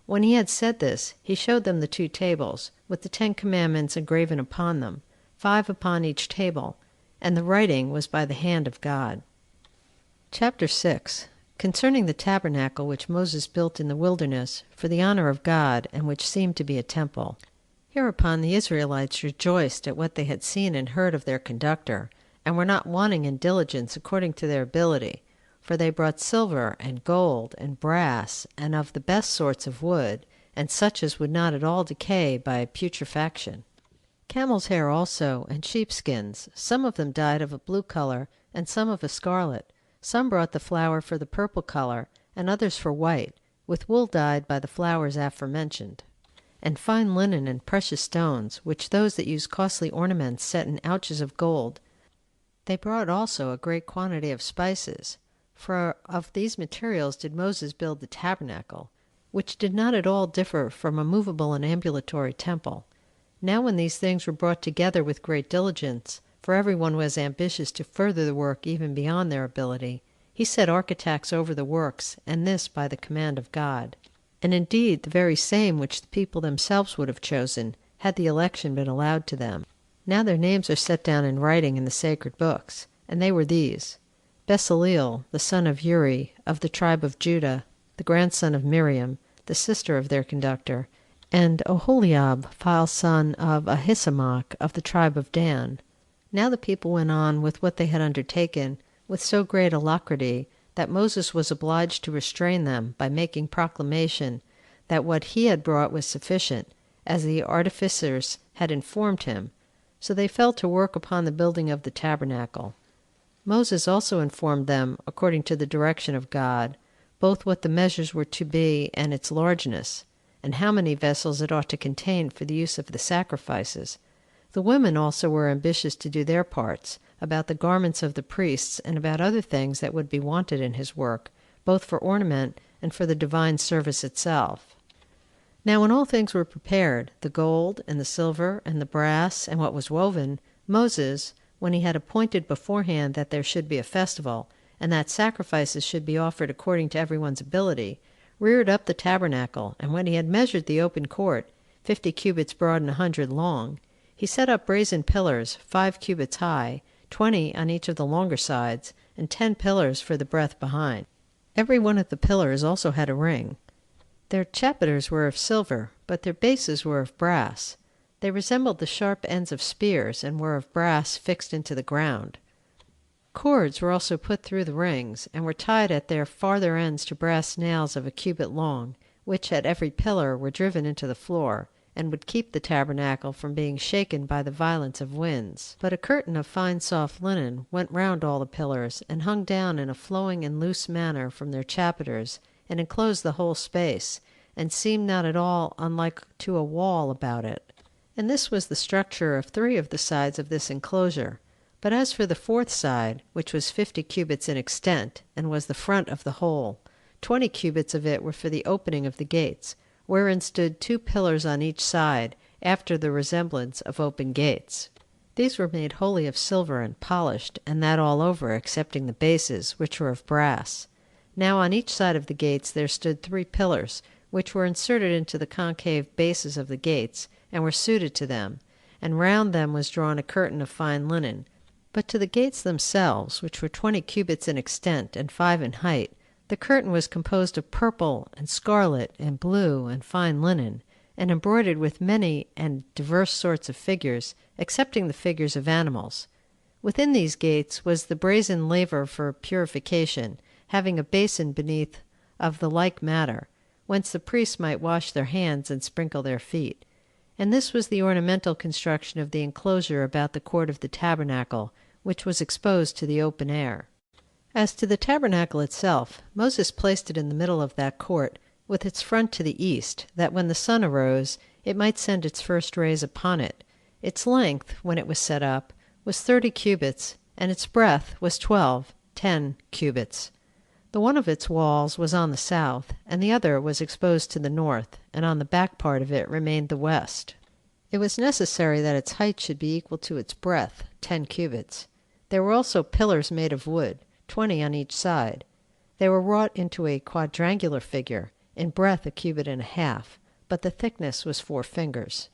When he had said this, he showed them the 2 tables, with the 10 commandments engraven upon them, 5 upon each table, and the writing was by the hand of God. Chapter 6. Concerning the tabernacle which Moses built in the wilderness for the honor of God, and which seemed to be a temple. Hereupon the Israelites rejoiced at what they had seen and heard of their conductor, and were not wanting in diligence according to their ability, for they brought silver and gold and brass, and of the best sorts of wood, and such as would not at all decay by putrefaction. Camel's hair also, and sheepskins, some of them dyed of a blue color, and some of a scarlet. Some brought the flour for the purple color, and others for white, with wool dyed by the flowers aforementioned, and fine linen and precious stones, which those that use costly ornaments set in ouches of gold. They brought also a great quantity of spices, for of these materials did Moses build the tabernacle, which did not at all differ from a movable and ambulatory temple. Now when these things were brought together with great diligence, for everyone was ambitious to further the work even beyond their ability, he set architects over the works, and this by the command of God. And indeed the very same which the people themselves would have chosen, had the election been allowed to them. Now their names are set down in writing in the sacred books, and they were these: Bezaleel, the son of Uri, of the tribe of Judah, the grandson of Miriam, the sister of their conductor, and Oholiab, file son of Ahisamach, of the tribe of Dan. Now the people went on with what they had undertaken with so great alacrity that Moses was obliged to restrain them by making proclamation that what he had brought was sufficient, as the artificers had informed him. So they fell to work upon the building of the tabernacle. Moses also informed them, according to the direction of God, both what the measures were to be and its largeness, and how many vessels it ought to contain for the use of the sacrifices. The women also were ambitious to do their parts, about the garments of the priests and about other things that would be wanted in his work, both for ornament and for the divine service itself. Now when all things were prepared, the gold and the silver and the brass and what was woven, Moses, when he had appointed beforehand that there should be a festival, and that sacrifices should be offered according to everyone's ability, reared up the tabernacle, and when he had measured the open court, 50 cubits broad and 100 long, he set up brazen pillars, 5 cubits high, 20 on each of the longer sides, and 10 pillars for the breadth behind. Every one of the pillars also had a ring. Their chapiters were of silver, but their bases were of brass. They resembled the sharp ends of spears, and were of brass fixed into the ground. Cords were also put through the rings, and were tied at their farther ends to brass nails of a cubit long, which at every pillar were driven into the floor, and would keep the tabernacle from being shaken by the violence of winds. But a curtain of fine soft linen went round all the pillars, and hung down in a flowing and loose manner from their chapiters, and enclosed the whole space, and seemed not at all unlike to a wall about it. And this was the structure of 3 of the sides of this enclosure. But as for the 4th side, which was 50 cubits in extent, and was the front of the whole, 20 cubits of it were for the opening of the gates, wherein stood 2 pillars on each side, after the resemblance of open gates. These were made wholly of silver and polished, and that all over, excepting the bases, which were of brass. Now on each side of the gates there stood 3 pillars, which were inserted into the concave bases of the gates, and were suited to them, and round them was drawn a curtain of fine linen. But to the gates themselves, which were 20 cubits in extent and 5 in height, the curtain was composed of purple and scarlet and blue and fine linen, and embroidered with many and diverse sorts of figures, excepting the figures of animals. Within these gates was the brazen laver for purification, having a basin beneath of the like matter, whence the priests might wash their hands and sprinkle their feet. And this was the ornamental construction of the enclosure about the court of the tabernacle, which was exposed to the open air. As to the tabernacle itself, Moses placed it in the middle of that court, with its front to the east, that when the sun arose, it might send its first rays upon it. Its length, when it was set up, was 30 cubits, and its breadth was 10 cubits. The one of its walls was on the south, and the other was exposed to the north, and on the back part of it remained the west. It was necessary that its height should be equal to its breadth, 10 cubits. There were also pillars made of wood, 20 on each side. They were wrought into a quadrangular figure, in breadth 1.5 cubits, but the thickness was 4 fingers.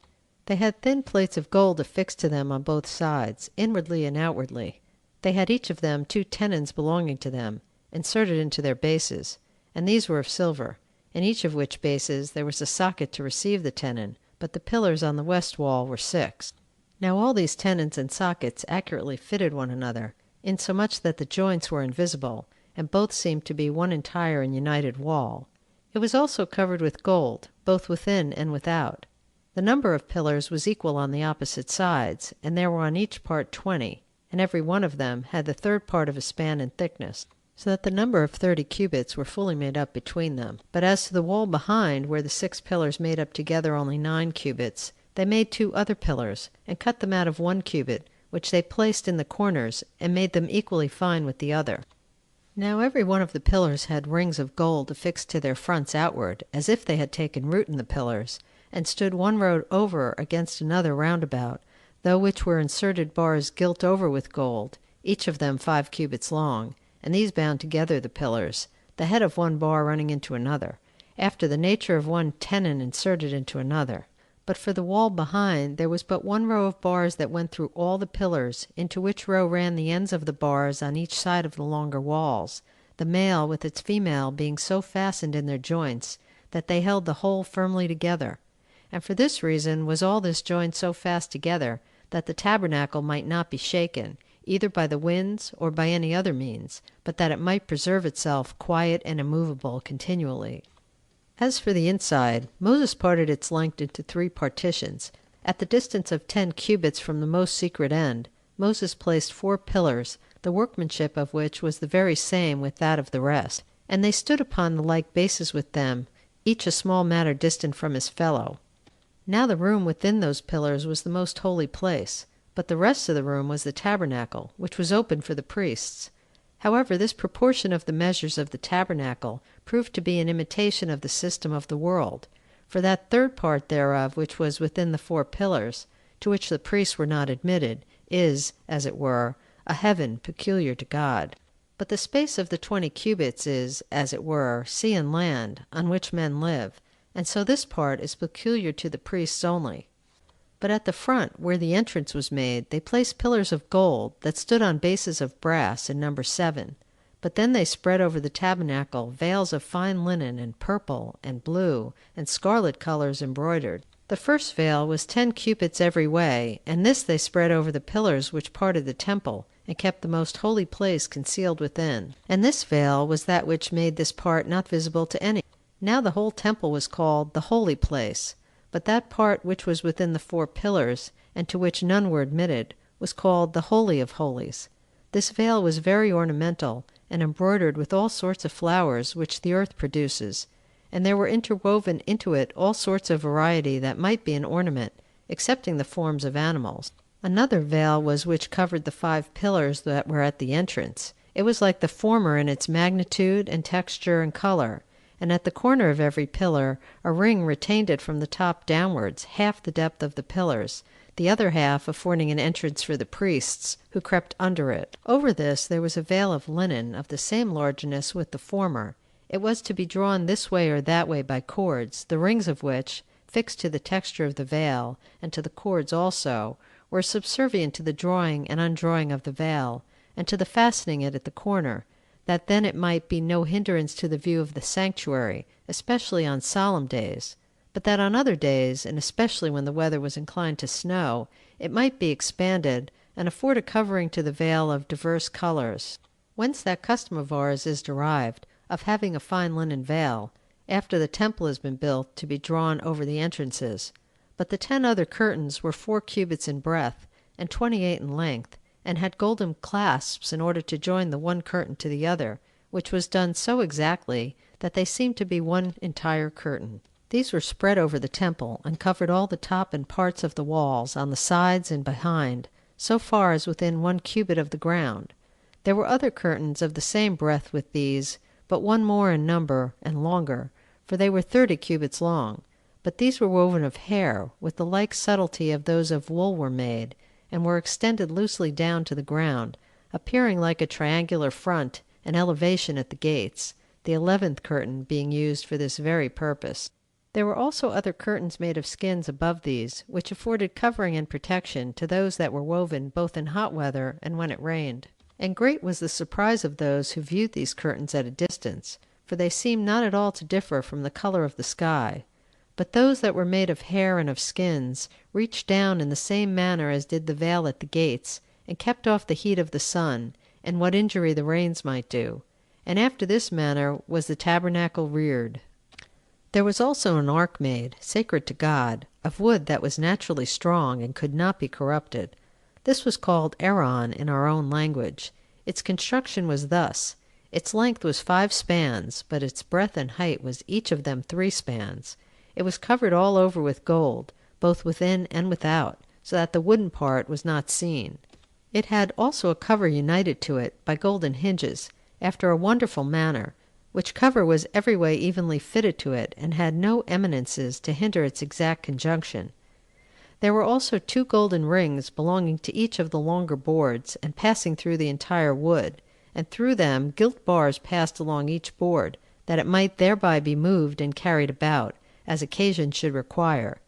They had thin plates of gold affixed to them on both sides, inwardly and outwardly. They had each of them 2 tenons belonging to them, inserted into their bases, and these were of silver, in each of which bases there was a socket to receive the tenon, but the pillars on the west wall were 6. Now all these tenons and sockets accurately fitted one another, insomuch that the joints were invisible, and both seemed to be one entire and united wall. It was also covered with gold, both within and without. The number of pillars was equal on the opposite sides, and there were on each part 20, and every one of them had the 3rd part of a span in thickness, so that the number of 30 cubits were fully made up between them. But as to the wall behind, where the 6 pillars made up together only 9 cubits, they made 2 other pillars, and cut them out of 1 cubit, which they placed in the corners, and made them equally fine with the other. Now every one of the pillars had rings of gold affixed to their fronts outward, as if they had taken root in the pillars, and stood one row over against another round about, though which were inserted bars gilt over with gold, each of them 5 cubits long, and these bound together the pillars, the head of one bar running into another, after the nature of one tenon inserted into another. But for the wall behind there was but 1 row of bars that went through all the pillars, into which row ran the ends of the bars on each side of the longer walls, the male with its female being so fastened in their joints that they held the whole firmly together. And for this reason was all this joined so fast together that the tabernacle might not be shaken, either by the winds or by any other means, but that it might preserve itself quiet and immovable continually. As for the inside, Moses parted its length into 3 partitions. At the distance of 10 cubits from the most secret end, Moses placed 4 pillars, the workmanship of which was the very same with that of the rest, and they stood upon the like bases with them, each a small matter distant from his fellow. Now the room within those pillars was the most holy place, but the rest of the room was the tabernacle, which was open for the priests. However, this proportion of the measures of the tabernacle proved to be an imitation of the system of the world, for that third part thereof which was within the 4 pillars, to which the priests were not admitted, is, as it were, a heaven peculiar to God. But the space of the 20 cubits is, as it were, sea and land, on which men live, and so this part is peculiar to the priests only. But at the front, where the entrance was made, they placed pillars of gold that stood on bases of brass in number 7. But then they spread over the tabernacle veils of fine linen and purple and blue and scarlet colors embroidered. The first veil was 10 cubits every way, and this they spread over the pillars which parted the temple, and kept the most holy place concealed within. And this veil was that which made this part not visible to any. Now the whole temple was called the holy place, but that part which was within the 4 pillars, and to which none were admitted, was called the Holy of Holies. This veil was very ornamental, and embroidered with all sorts of flowers which the earth produces, and there were interwoven into it all sorts of variety that might be an ornament, excepting the forms of animals. Another veil was which covered the 5 pillars that were at the entrance. It was like the former in its magnitude and texture and color, and at the corner of every pillar a ring retained it from the top downwards, half the depth of the pillars, the other half affording an entrance for the priests, who crept under it. Over this there was a veil of linen of the same largeness with the former. It was to be drawn this way or that way by cords, the rings of which, fixed to the texture of the veil, and to the cords also, were subservient to the drawing and undrawing of the veil, and to the fastening it at the corner, that then it might be no hindrance to the view of the sanctuary, especially on solemn days, but that on other days, and especially when the weather was inclined to snow, it might be expanded, and afford a covering to the veil of diverse colors. Whence that custom of ours is derived, of having a fine linen veil, after the temple has been built, to be drawn over the entrances. But the 10 other curtains were 4 cubits in breadth, and 28 in length, and had golden clasps in order to join the one curtain to the other, which was done so exactly that they seemed to be one entire curtain. These were spread over the temple, and covered all the top and parts of the walls, on the sides and behind, so far as within 1 cubit of the ground. There were other curtains of the same breadth with these, but one more in number, and longer, for they were 30 cubits long. But these were woven of hair, with the like subtlety of those of wool were made, and were extended loosely down to the ground, appearing like a triangular front and elevation at the gates, the 11th curtain being used for this very purpose. There were also other curtains made of skins above these, which afforded covering and protection to those that were woven both in hot weather and when it rained. And great was the surprise of those who viewed these curtains at a distance, for they seemed not at all to differ from the color of the sky. But those that were made of hair and of skins reached down in the same manner as did the veil at the gates, and kept off the heat of the sun, and what injury the rains might do. And after this manner was the tabernacle reared. There was also an ark made, sacred to God, of wood that was naturally strong and could not be corrupted. This was called Aaron in our own language. Its construction was thus. Its length was 5 spans, but its breadth and height was each of them 3 spans. It was covered all over with gold, both within and without, so that the wooden part was not seen. It had also a cover united to it by golden hinges, after a wonderful manner, which cover was every way evenly fitted to it, and had no eminences to hinder its exact conjunction. There were also 2 golden rings belonging to each of the longer boards, and passing through the entire wood, and through them gilt bars passed along each board, that it might thereby be moved and carried about, as occasion should require.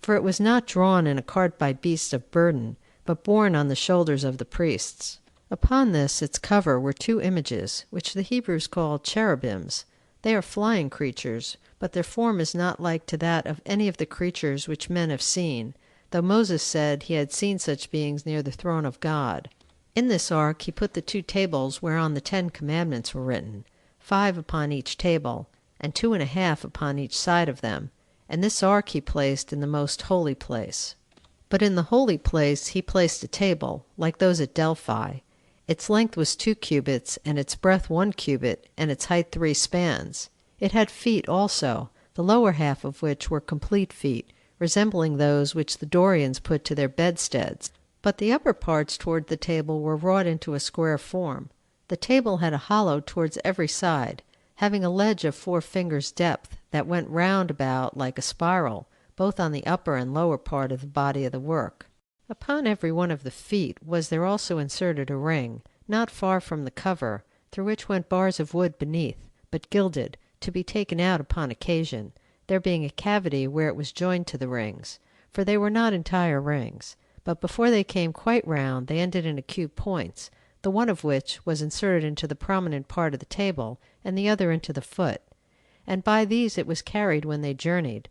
For it was not drawn in a cart by beasts of burden, but borne on the shoulders of the priests. Upon this its cover were 2 images, which the Hebrews called cherubims. They are flying creatures, but their form is not like to that of any of the creatures which men have seen, though Moses said he had seen such beings near the throne of God. In this ark he put the 2 tables whereon the 10 commandments were written, 5 upon each table, and 2.5 upon each side of them, and this ark he placed in the most holy place. But in the holy place he placed a table, like those at Delphi. Its length was 2 cubits, and its breadth 1 cubit, and its height 3 spans. It had feet also, the lower half of which were complete feet, resembling those which the Dorians put to their bedsteads. But the upper parts toward the table were wrought into a square form. The table had a hollow towards every side, having a ledge of 4 fingers' depth that went round about like a spiral, both on the upper and lower part of the body of the work. Upon every one of the feet was there also inserted a ring, not far from the cover, through which went bars of wood beneath, but gilded, to be taken out upon occasion, there being a cavity where it was joined to the rings, for they were not entire rings, but before they came quite round they ended in acute points, the one of which was inserted into the prominent part of the table, and the other into the foot, and by these it was carried when they journeyed.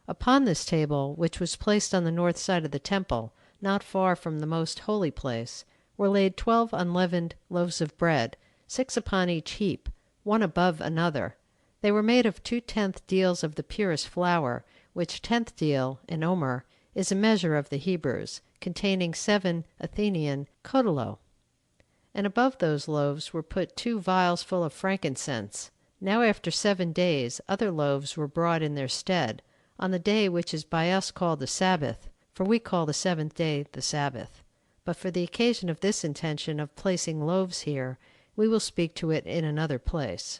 Upon this table, which was placed on the north side of the temple, not far from the most holy place, were laid 12 unleavened loaves of bread, 6 upon each heap, one above another. They were made of 2/10 deals of the purest flour, which 10th deal, in omer, is a measure of the Hebrews, containing 7 Athenian codolo. And above those loaves were put 2 vials full of frankincense. Now after 7 days other loaves were brought in their stead, on the day which is by us called the Sabbath, for we call the 7th day the Sabbath. But for the occasion of this intention of placing loaves here, we will speak to it in another place.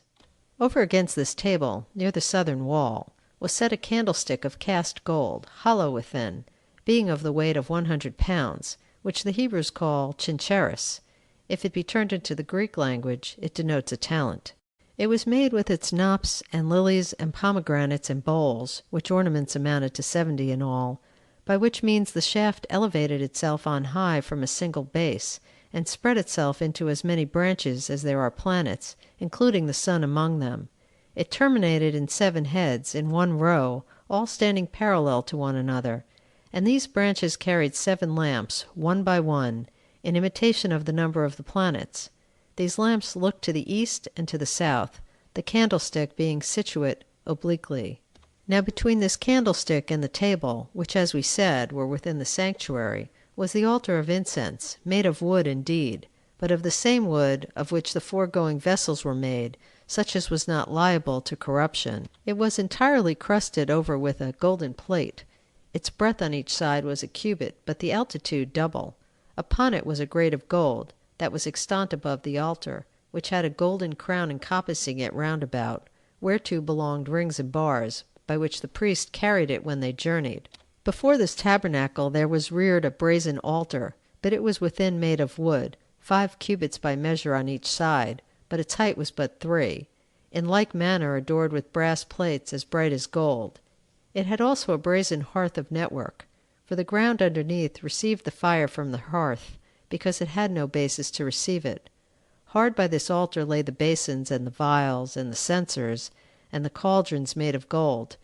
Over against this table, near the southern wall, was set a candlestick of cast gold, hollow within, being of the weight of 100 pounds, which the Hebrews call chincharis. If it be turned into the Greek language, it denotes a talent. It was made with its knops and lilies and pomegranates and bowls, which ornaments amounted to 70 in all, by which means the shaft elevated itself on high from a single base, and spread itself into as many branches as there are planets, including the sun among them. It terminated in 7 heads, in one row, all standing parallel to one another, and these branches carried 7 lamps, one by one, in imitation of the number of the planets. These lamps looked to the east and to the south, the candlestick being situate obliquely. Now between this candlestick and the table, which, as we said, were within the sanctuary, was the altar of incense, made of wood indeed, but of the same wood of which the foregoing vessels were made, such as was not liable to corruption. It was entirely crusted over with a golden plate. Its breadth on each side was a cubit, but the altitude double. Upon it was a grate of gold, that was extant above the altar, which had a golden crown encompassing it round about, whereto belonged rings and bars, by which the priest carried it when they journeyed. Before this tabernacle there was reared a brazen altar, but it was within made of wood, 5 cubits by measure on each side, but its height was but 3, in like manner adored with brass plates as bright as gold. It had also a brazen hearth of network, for the ground underneath received the fire from the hearth, because it had no basis to receive it. Hard by this altar lay the basins and the vials and the censers, and the cauldrons made of gold,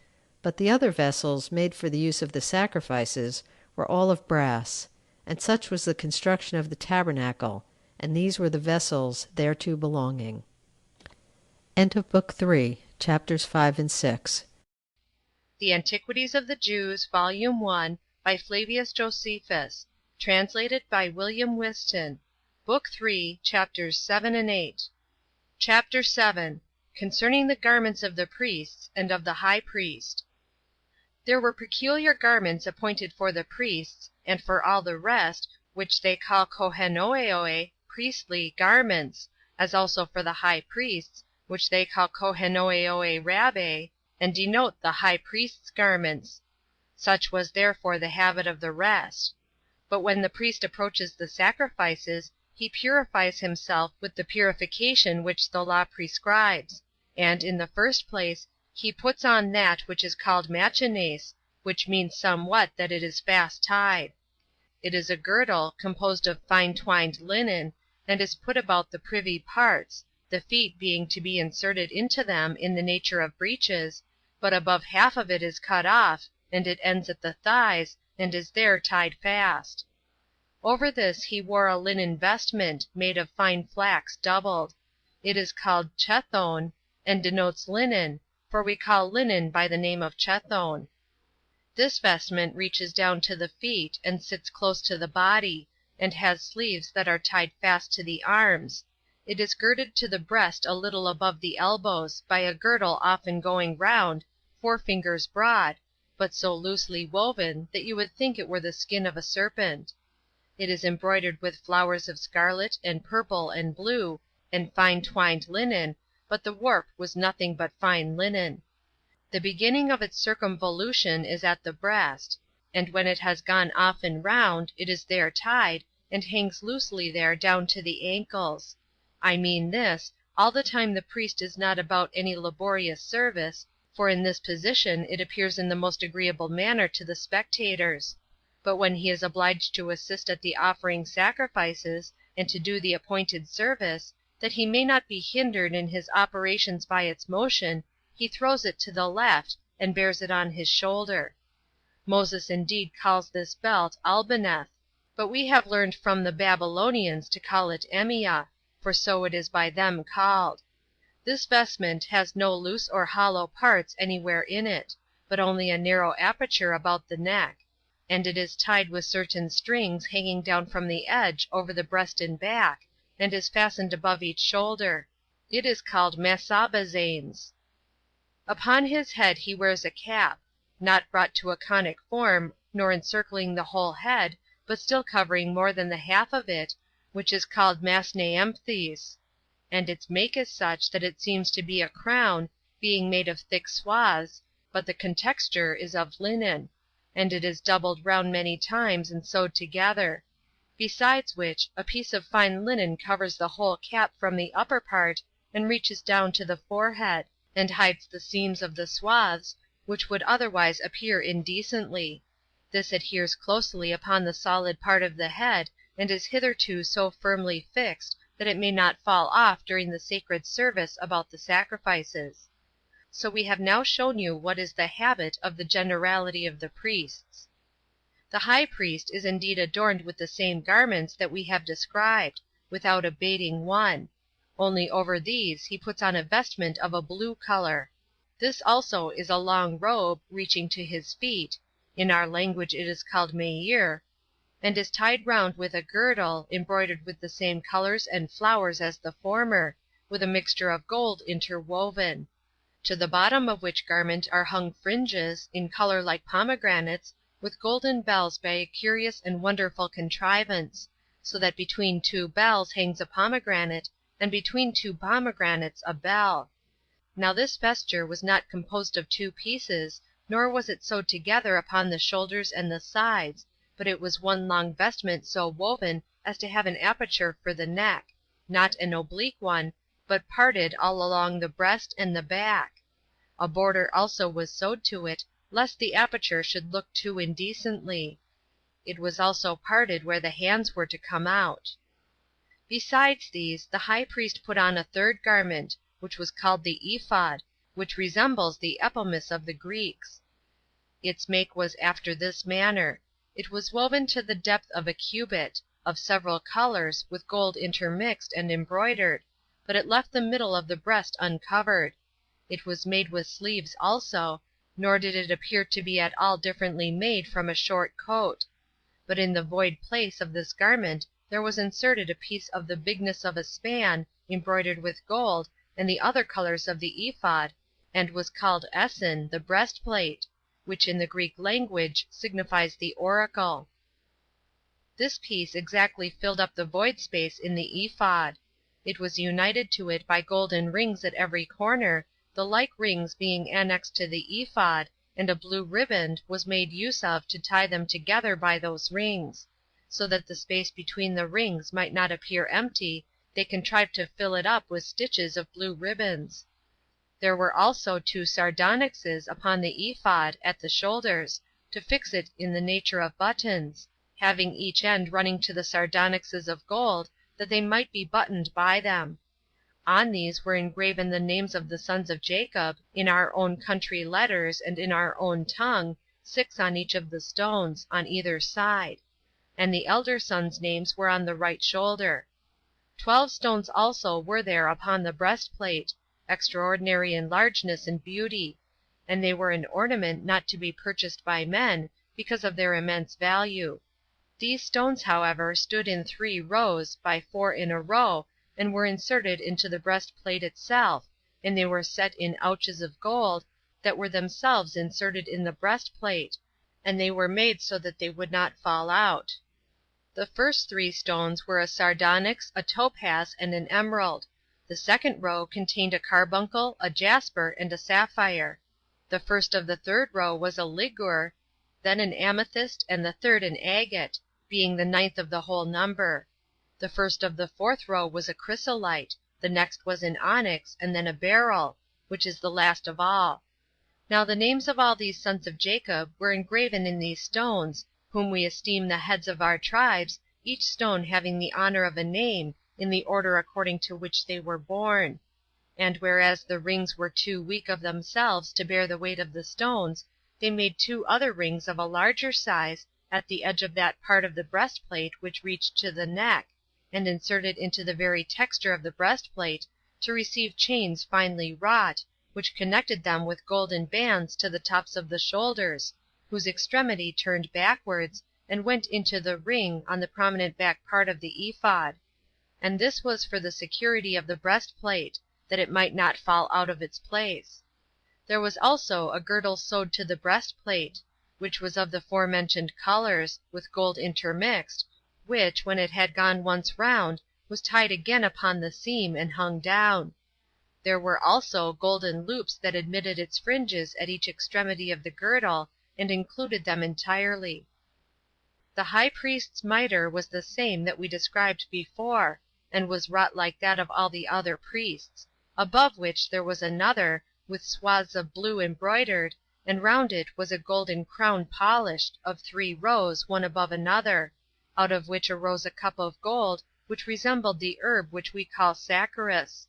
but the other vessels made for the use of the sacrifices were all of brass, and such was the construction of the tabernacle, and these were the vessels thereto belonging. End of Book 3, Chapters 5 and 6. The Antiquities of the Jews, Volume 1, by Flavius Josephus, translated by William Whiston, Book 3, Chapters 7 and 8. Chapter 7. Concerning the garments of the priests and of the high priest. There were peculiar garments appointed for the priests, and for all the rest, which they call kohenoeoe, priestly garments, as also for the high priests, which they call kohenoeoe rabbe, and denote the high priest's garments. Such was therefore the habit of the rest. But when the priest approaches the sacrifices, he purifies himself with the purification which the law prescribes, and, in the first place, he puts on that which is called machines, which means somewhat that it is fast tied. It is a girdle, composed of fine twined linen, and is put about the privy parts, the feet being to be inserted into them in the nature of breeches, but above half of it is cut off, and it ends at the thighs, and is there tied fast. Over this he wore a linen vestment, made of fine flax doubled. It is called chethon, and denotes linen, for we call linen by the name of chethon. This vestment reaches down to the feet, and sits close to the body, and has sleeves that are tied fast to the arms. It is girded to the breast a little above the elbows, by a girdle often going round, 4 fingers broad, but so loosely woven that you would think it were the skin of a serpent. It is embroidered with flowers of scarlet, and purple, and blue, and fine twined linen, but the warp was nothing but fine linen. The beginning of its circumvolution is at the breast, and when it has gone often round, it is there tied, and hangs loosely there down to the ankles. I mean this, all the time the priest is not about any laborious service, for in this position it appears in the most agreeable manner to the spectators; but when he is obliged to assist at the offering sacrifices, and to do the appointed service, that he may not be hindered in his operations by its motion, he throws it to the left, and bears it on his shoulder. Moses indeed calls this belt Albaneth, but we have learned from the Babylonians to call it Emia, for so it is by them called. This vestment has no loose or hollow parts any where in it, but only a narrow aperture about the neck; and it is tied with certain strings hanging down from the edge over the breast and back, and is fastened above each shoulder. It is called Massabazanes. Upon his head he wears a cap, not brought to a conic form, nor encircling the whole head, but still covering more than the half of it, which is called Masnaemphthes; and its make is such that it seems to be a crown, being made of thick swathes, but the contexture is of linen, and it is doubled round many times and sewed together; besides which, a piece of fine linen covers the whole cap from the upper part, and reaches down to the forehead, and hides the seams of the swathes, which would otherwise appear indecently. This adheres closely upon the solid part of the head, and is hitherto so firmly fixed that it may not fall off during the sacred service about the sacrifices. So we have now shown you what is the habit of the generality of the priests. The high priest is indeed adorned with the same garments that we have described, without abating one; only over these he puts on a vestment of a blue color. This also is a long robe, reaching to his feet, in our language it is called meir, and is tied round with a girdle, embroidered with the same colors and flowers as the former, with a mixture of gold interwoven; to the bottom of which garment are hung fringes, in color like pomegranates, with golden bells by a curious and wonderful contrivance, so that between 2 bells hangs a pomegranate, and between 2 pomegranates a bell. Now this vesture was not composed of 2 pieces, nor was it sewed together upon the shoulders and the sides, but it was one long vestment so woven as to have an aperture for the neck, not an oblique one, but parted all along the breast and the back. A border also was sewed to it, lest the aperture should look too indecently. It was also parted where the hands were to come out. Besides these, the high priest put on a third garment, which was called the ephod, which resembles the epomis of the Greeks. Its make was after this manner: it was woven to the depth of a cubit, of several colors, with gold intermixed and embroidered, but it left the middle of the breast uncovered. It was made with sleeves also, nor did it appear to be at all differently made from a short coat; but in the void place of this garment there was inserted a piece of the bigness of a span, embroidered with gold, and the other colors of the ephod, and was called Essen, the breastplate, which in the Greek language signifies the oracle. This piece exactly filled up the void space in the ephod. It was united to it by golden rings at every corner, the like rings being annexed to the ephod, and a blue riband was made use of to tie them together by those rings; so that the space between the rings might not appear empty, they contrived to fill it up with stitches of blue ribands. There were also 2 sardonyxes upon the ephod, at the shoulders, to fix it in the nature of buttons, having each end running to the sardonyxes of gold, that they might be buttoned by them. On these were engraven the names of the sons of Jacob, in our own country letters, and in our own tongue, 6 on each of the stones, on either side; and the elder sons' names were on the right shoulder. 12 stones also were there upon the breastplate, extraordinary in largeness and beauty; and they were an ornament not to be purchased by men, because of their immense value. These stones, however, stood in 3 rows, by 4 in a row, and were inserted into the breastplate itself, and they were set in ouches of gold, that were themselves inserted in the breastplate, and they were made so that they would not fall out. The first 3 stones were a sardonyx, a topaz, and an emerald. The second row contained a carbuncle, a jasper, and a sapphire. The first of the third row was a ligure, then an amethyst, and the third an agate, being the 9th of the whole number. The first of the fourth row was a chrysolite, the next was an onyx, and then a beryl, which is the last of all. Now the names of all these sons of Jacob were engraven in these stones, whom we esteem the heads of our tribes, each stone having the honor of a name, in the order according to which they were born. And whereas the rings were too weak of themselves to bear the weight of the stones, they made 2 other rings of a larger size, at the edge of that part of the breastplate which reached to the neck, and inserted into the very texture of the breastplate, to receive chains finely wrought, which connected them with golden bands to the tops of the shoulders, whose extremity turned backwards, and went into the ring on the prominent back part of the ephod. And this was for the security of the breastplate, that it might not fall out of its place. There was also a girdle sewed to the breastplate, which was of the forementioned colors, with gold intermixed, which, when it had gone once round, was tied again upon the seam, and hung down. There were also golden loops that admitted its fringes at each extremity of the girdle, and included them entirely. The high priest's mitre was the same that we described before, and was wrought like that of all the other priests; above which there was another, with swaths of blue embroidered, and round it was a golden crown polished, of 3 rows, one above another, out of which arose a cup of gold, which resembled the herb which we call saccharus;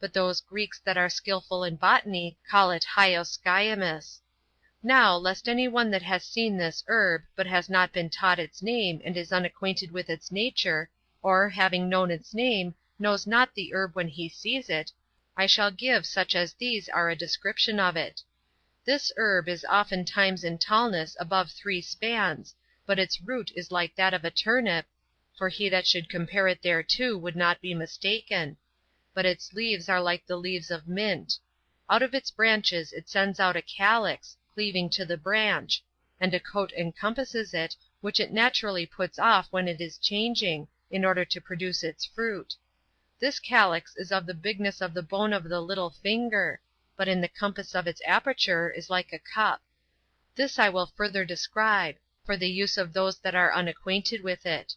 but those Greeks that are skillful in botany call it hyoscyamus. Now, lest any one that has seen this herb, but has not been taught its name, and is unacquainted with its nature, or, having known its name, knows not the herb when he sees it, I shall give such as these are a description of it. This herb is oftentimes in tallness above 3 spans, but its root is like that of a turnip, for he that should compare it thereto would not be mistaken; but its leaves are like the leaves of mint. Out of its branches it sends out a calyx, cleaving to the branch, and a coat encompasses it, which it naturally puts off when it is changing, in order to produce its fruit. This calyx is of the bigness of the bone of the little finger, but in the compass of its aperture is like a cup. This I will further describe, for the use of those that are unacquainted with it.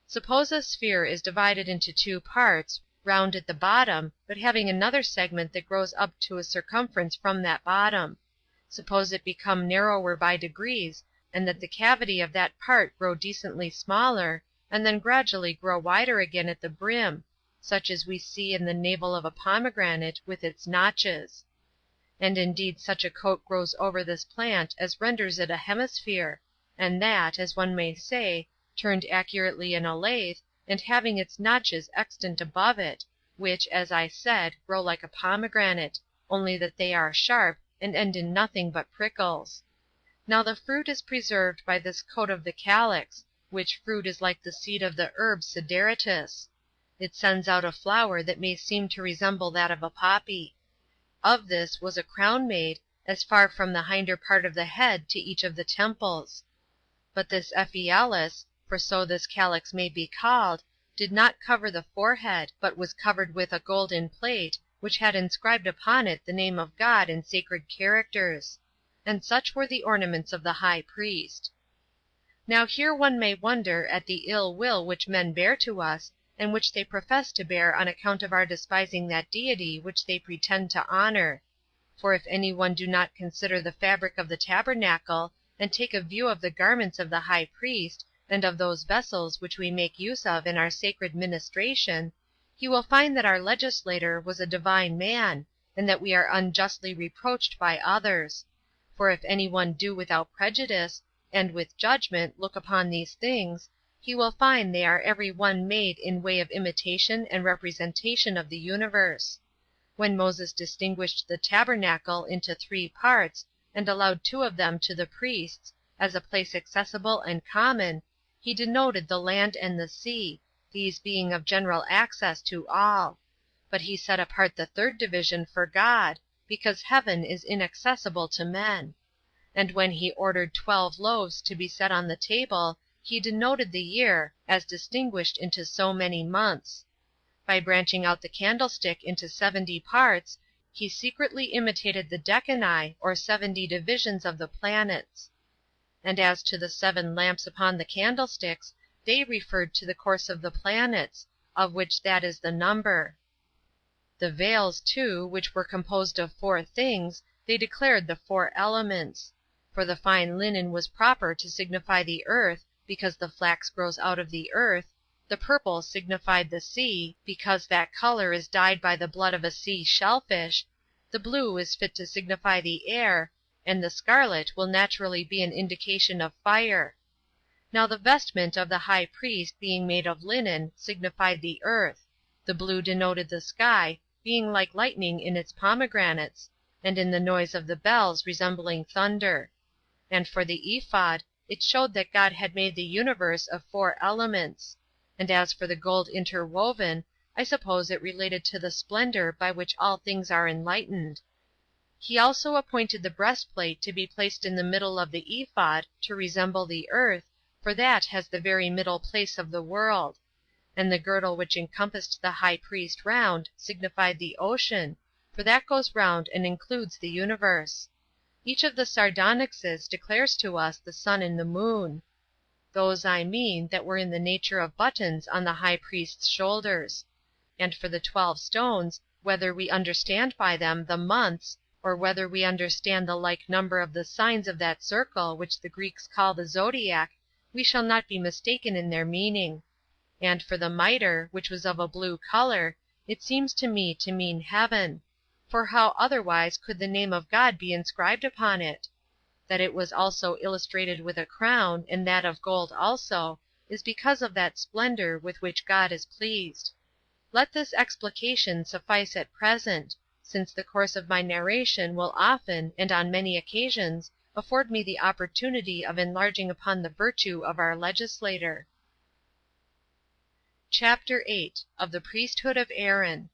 Suppose a sphere is divided into 2 parts, round at the bottom, but having another segment that grows up to a circumference from that bottom. Suppose it become narrower by degrees, and that the cavity of that part grow decently smaller, and then gradually grow wider again at the brim, such as we see in the navel of a pomegranate, with its notches. And indeed such a coat grows over this plant as renders it a hemisphere, and that, as one may say, turned accurately in a lathe, and having its notches extant above it, which, as I said, grow like a pomegranate, only that they are sharp, and end in nothing but prickles. Now the fruit is preserved by this coat of the calyx, which fruit is like the seed of the herb sideratus. It sends out a flower that may seem to resemble that of a poppy. Of this was a crown made, as far from the hinder part of the head to each of the temples. But this ephialus, for so this calyx may be called, did not cover the forehead, but was covered with a golden plate, which had inscribed upon it the name of God in sacred characters. And such were the ornaments of the high priest. Now here one may wonder at the ill will which men bear to us, and which they profess to bear on account of our despising that deity which they pretend to honor. For if any one do not consider the fabric of the tabernacle, and take a view of the garments of the high priest, and of those vessels which we make use of in our sacred ministration, he will find that our legislator was a divine man, and that we are unjustly reproached by others. For if any one do without prejudice, and with judgment look upon these things, he will find they are every one made in way of imitation and representation of the universe. When Moses distinguished the tabernacle into 3 parts, and allowed 2 of them to the priests, as a place accessible and common, he denoted the land and the sea, these being of general access to all; but he set apart the third division for God, because heaven is inaccessible to men. And when he ordered 12 loaves to be set on the table, he denoted the year, as distinguished into so many months. By branching out the candlestick into 70 parts, he secretly imitated the decani, or 70 divisions of the planets. And as to the 7 lamps upon the candlesticks, they referred to the course of the planets, of which that is the number. The veils, too, which were composed of 4 things, they declared the 4 elements. For the fine linen was proper to signify the earth, because the flax grows out of the earth; the purple signified the sea, because that color is dyed by the blood of a sea shellfish; the blue is fit to signify the air, and the scarlet will naturally be an indication of fire. Now the vestment of the high priest being made of linen signified the earth; the blue denoted the sky, being like lightning in its pomegranates, and in the noise of the bells resembling thunder. And for the ephod, it showed that God had made the universe of 4 elements; and as for the gold interwoven, I suppose it related to the splendor by which all things are enlightened. He also appointed the breastplate to be placed in the middle of the ephod, to resemble the earth, for that has the very middle place of the world; and the girdle which encompassed the high priest round signified the ocean, for that goes round and includes the universe. Each of the sardonyxes declares to us the sun and the moon; those, I mean, that were in the nature of buttons on the high priest's shoulders. And for the 12 stones, whether we understand by them the months, or whether we understand the like number of the signs of that circle which the Greeks call the zodiac, we shall not be mistaken in their meaning. And for the mitre, which was of a blue color, it seems to me to mean heaven; for how otherwise could the name of God be inscribed upon it? That it was also illustrated with a crown, and that of gold also, is because of that splendor with which God is pleased. Let this explication suffice at present, since the course of my narration will often, and on many occasions, afford me the opportunity of enlarging upon the virtue of our legislator. CHAPTER 8. Of the Priesthood of Aaron.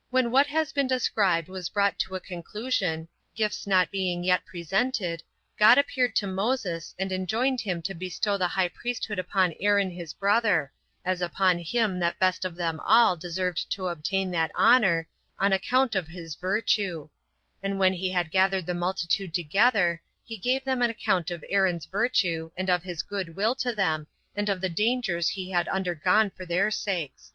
When what has been described was brought to a conclusion, gifts not being yet presented, God appeared to Moses, and enjoined him to bestow the high priesthood upon Aaron his brother, as upon him that best of them all deserved to obtain that honor, on account of his virtue. And when he had gathered the multitude together, he gave them an account of Aaron's virtue, and of his good will to them, and of the dangers he had undergone for their sakes.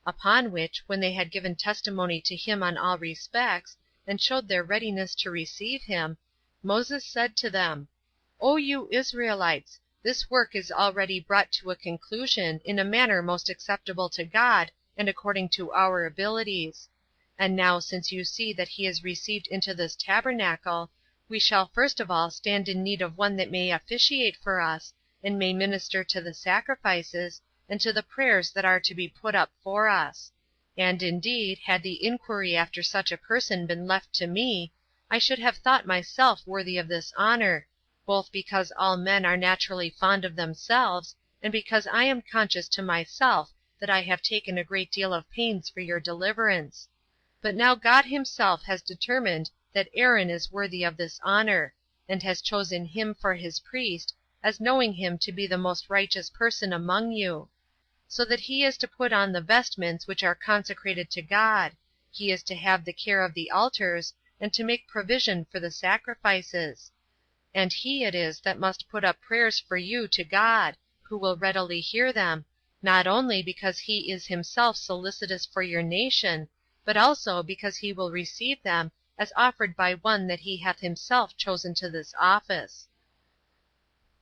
Upon which, when they had given testimony to him on all respects, and showed their readiness to receive him, Moses said to them, O you Israelites, this work is already brought to a conclusion in a manner most acceptable to God, and according to our abilities. And now since you see that he is received into this tabernacle, we shall first of all stand in need of one that may officiate for us, and may minister to the sacrifices, and to the prayers that are to be put up for us. And indeed, had the inquiry after such a person been left to me, I should have thought myself worthy of this honor, both because all men are naturally fond of themselves, and because I am conscious to myself that I have taken a great deal of pains for your deliverance. But now God himself has determined that Aaron is worthy of this honor, and has chosen him for his priest, as knowing him to be the most righteous person among you; so that he is to put on the vestments which are consecrated to God, he is to have the care of the altars, and to make provision for the sacrifices; and he it is that must put up prayers for you to God, who will readily hear them, not only because he is himself solicitous for your nation, but also because he will receive them as offered by one that he hath himself chosen to this office.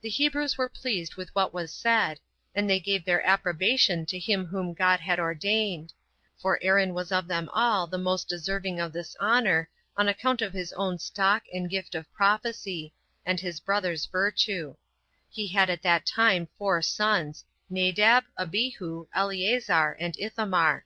The Hebrews were pleased with what was said, and they gave their approbation to him whom God had ordained; for Aaron was of them all the most deserving of this honor, on account of his own stock and gift of prophecy, and his brother's virtue. He had at that time 4 sons, Nadab, Abihu, Eleazar, and Ithamar.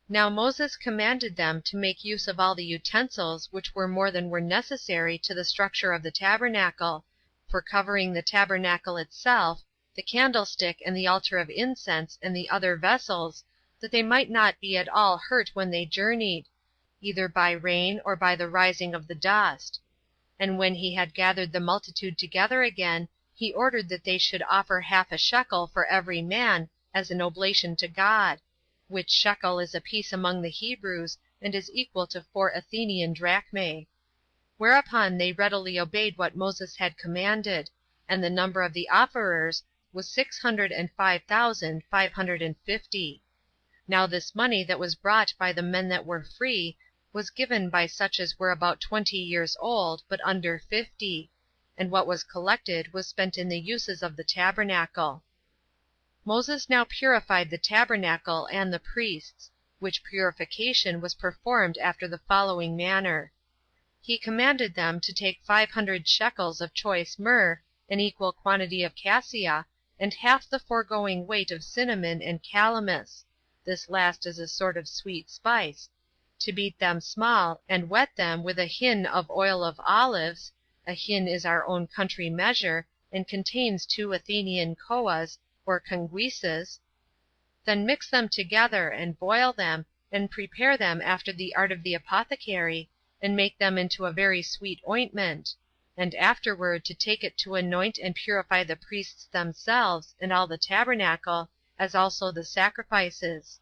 Now Moses commanded them to make use of all the utensils which were more than were necessary to the structure of the tabernacle, for covering the tabernacle itself, the candlestick and the altar of incense and the other vessels, that they might not be at all hurt when they journeyed, either by rain or by the rising of the dust. And when he had gathered the multitude together again, he ordered that they should offer half a shekel for every man, as an oblation to God, which shekel is a piece among the Hebrews, and is equal to 4 Athenian drachmae. Whereupon they readily obeyed what Moses had commanded, and the number of the offerers was 605,550. Now this money that was brought by the men that were free was given by such as were about 20 years old, but under 50; and what was collected was spent in the uses of the tabernacle. Moses now purified the tabernacle and the priests, which purification was performed after the following manner. He commanded them to take 500 shekels of choice myrrh, an equal quantity of cassia, and half the foregoing weight of cinnamon and calamus, this last is a sort of sweet spice, to beat them small, and wet them with a hin of oil of olives (a hin is our own country measure, and contains 2 Athenian koahs, or conguises). Then mix them together, and boil them, and prepare them after the art of the apothecary, and make them into a very sweet ointment; and afterward to take it to anoint and purify the priests themselves, and all the tabernacle, as also the sacrifices.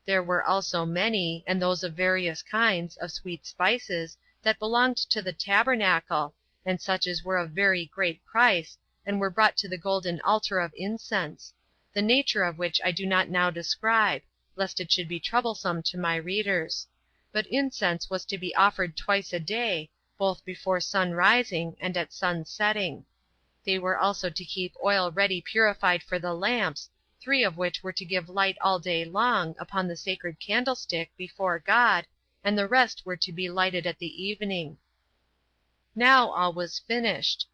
There were also many, and those of various kinds, of sweet spices, that belonged to the tabernacle, and such as were of very great price, and were brought to the golden altar of incense, the nature of which I do not now describe, lest it should be troublesome to my readers; but incense was to be offered twice a day, both before sun rising and at sun setting. They were also to keep oil ready purified for the lamps, 3 of which were to give light all day long upon the sacred candlestick before God, and the rest were to be lighted at the evening. Now all was finished.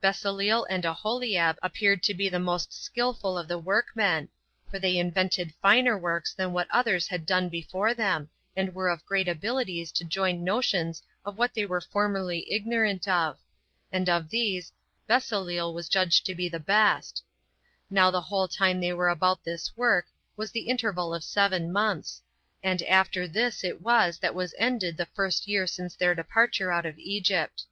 Bezaleel and Aholiab appeared to be the most skillful of the workmen, for they invented finer works than what others had done before them, and were of great abilities to join notions of what they were formerly ignorant of; and of these Bezaleel was judged to be the best. Now the whole time they were about this work was the interval of 7 months, and after this it was that was ended the first year since their departure out of Egypt.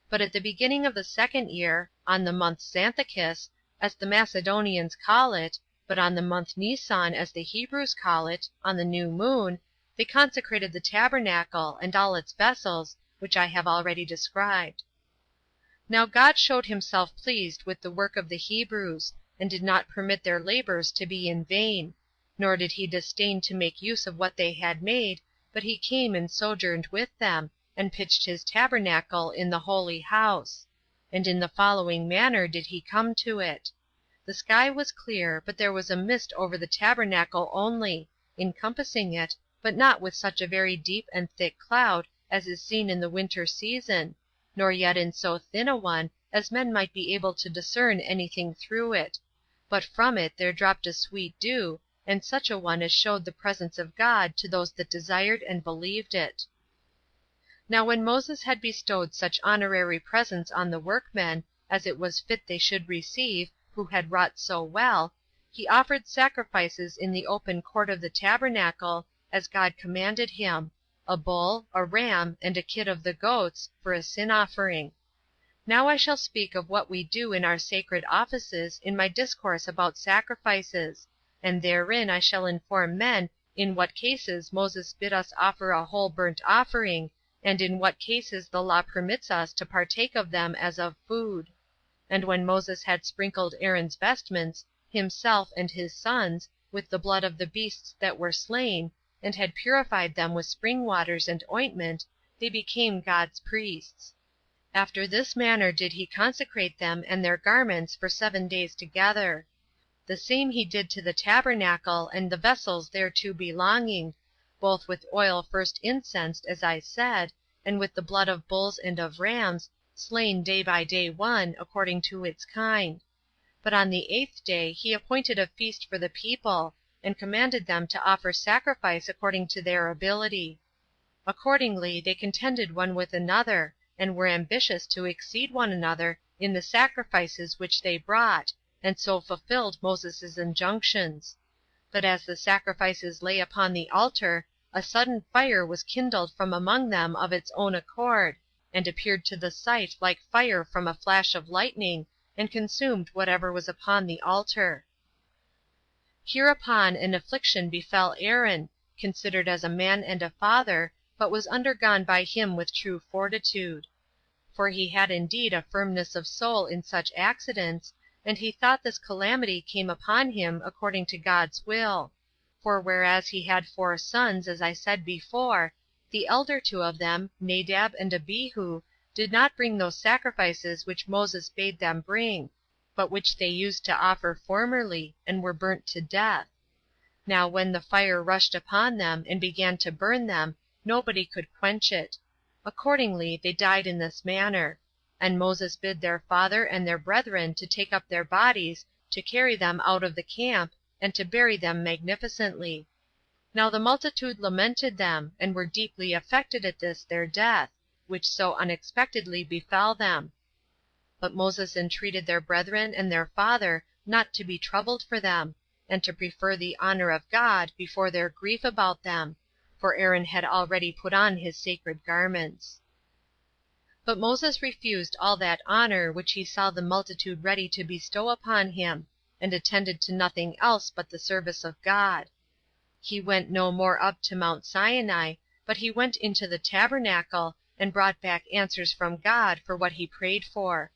But at the beginning of the 2nd year, on the month Xanthicus, as the Macedonians call it, but on the month Nisan, as the Hebrews call it, on the new moon, they consecrated the tabernacle, and all its vessels, which I have already described. Now God showed himself pleased with the work of the Hebrews, and did not permit their labors to be in vain, nor did he disdain to make use of what they had made, but he came and sojourned with them, and pitched his tabernacle in the holy house; and in the following manner did he come to it. The sky was clear, but there was a mist over the tabernacle only, encompassing it, but not with such a very deep and thick cloud as is seen in the winter season, nor yet in so thin a one as men might be able to discern any thing through it, but from it there dropped a sweet dew, and such a one as showed the presence of God to those that desired and believed it. Now when Moses had bestowed such honorary presents on the workmen, as it was fit they should receive, who had wrought so well, he offered sacrifices in the open court of the tabernacle, as God commanded him, a bull, a ram, and a kid of the goats, for a sin offering. Now I shall speak of what we do in our sacred offices in my discourse about sacrifices, and therein I shall inform men in what cases Moses bid us offer a whole burnt offering, and in what cases the law permits us to partake of them as of food. And when Moses had sprinkled Aaron's vestments, himself and his sons, with the blood of the beasts that were slain, and had purified them with spring waters and ointment, they became God's priests. After this manner did he consecrate them and their garments for 7 days together. The same he did to the tabernacle and the vessels thereto belonging, both with oil first incensed, as I said, and with the blood of bulls and of rams, slain day by day one, according to its kind. But on the 8th day he appointed a feast for the people, and commanded them to offer sacrifice according to their ability. Accordingly they contended one with another, and were ambitious to exceed one another in the sacrifices which they brought, and so fulfilled Moses' injunctions. But as the sacrifices lay upon the altar, a sudden fire was kindled from among them of its own accord, and appeared to the sight like fire from a flash of lightning, and consumed whatever was upon the altar. Hereupon an affliction befell Aaron, considered as a man and a father, but was undergone by him with true fortitude. For he had indeed a firmness of soul in such accidents, and he thought this calamity came upon him according to God's will. For whereas he had 4 sons, as I said before, the elder 2 of them, Nadab and Abihu, did not bring those sacrifices which Moses bade them bring, but which they used to offer formerly, and were burnt to death. Now when the fire rushed upon them, and began to burn them, nobody could quench it. Accordingly they died in this manner. And Moses bid their father and their brethren to take up their bodies, to carry them out of the camp, and to bury them magnificently. Now the multitude lamented them, and were deeply affected at this their death, which so unexpectedly befell them. But Moses entreated their brethren and their father not to be troubled for them, and to prefer the honor of God before their grief about them, for Aaron had already put on his sacred garments. But Moses refused all that honor which he saw the multitude ready to bestow upon him, and attended to nothing else but the service of God. He went no more up to Mount Sinai, but he went into the tabernacle, and brought back answers from God for what he prayed for.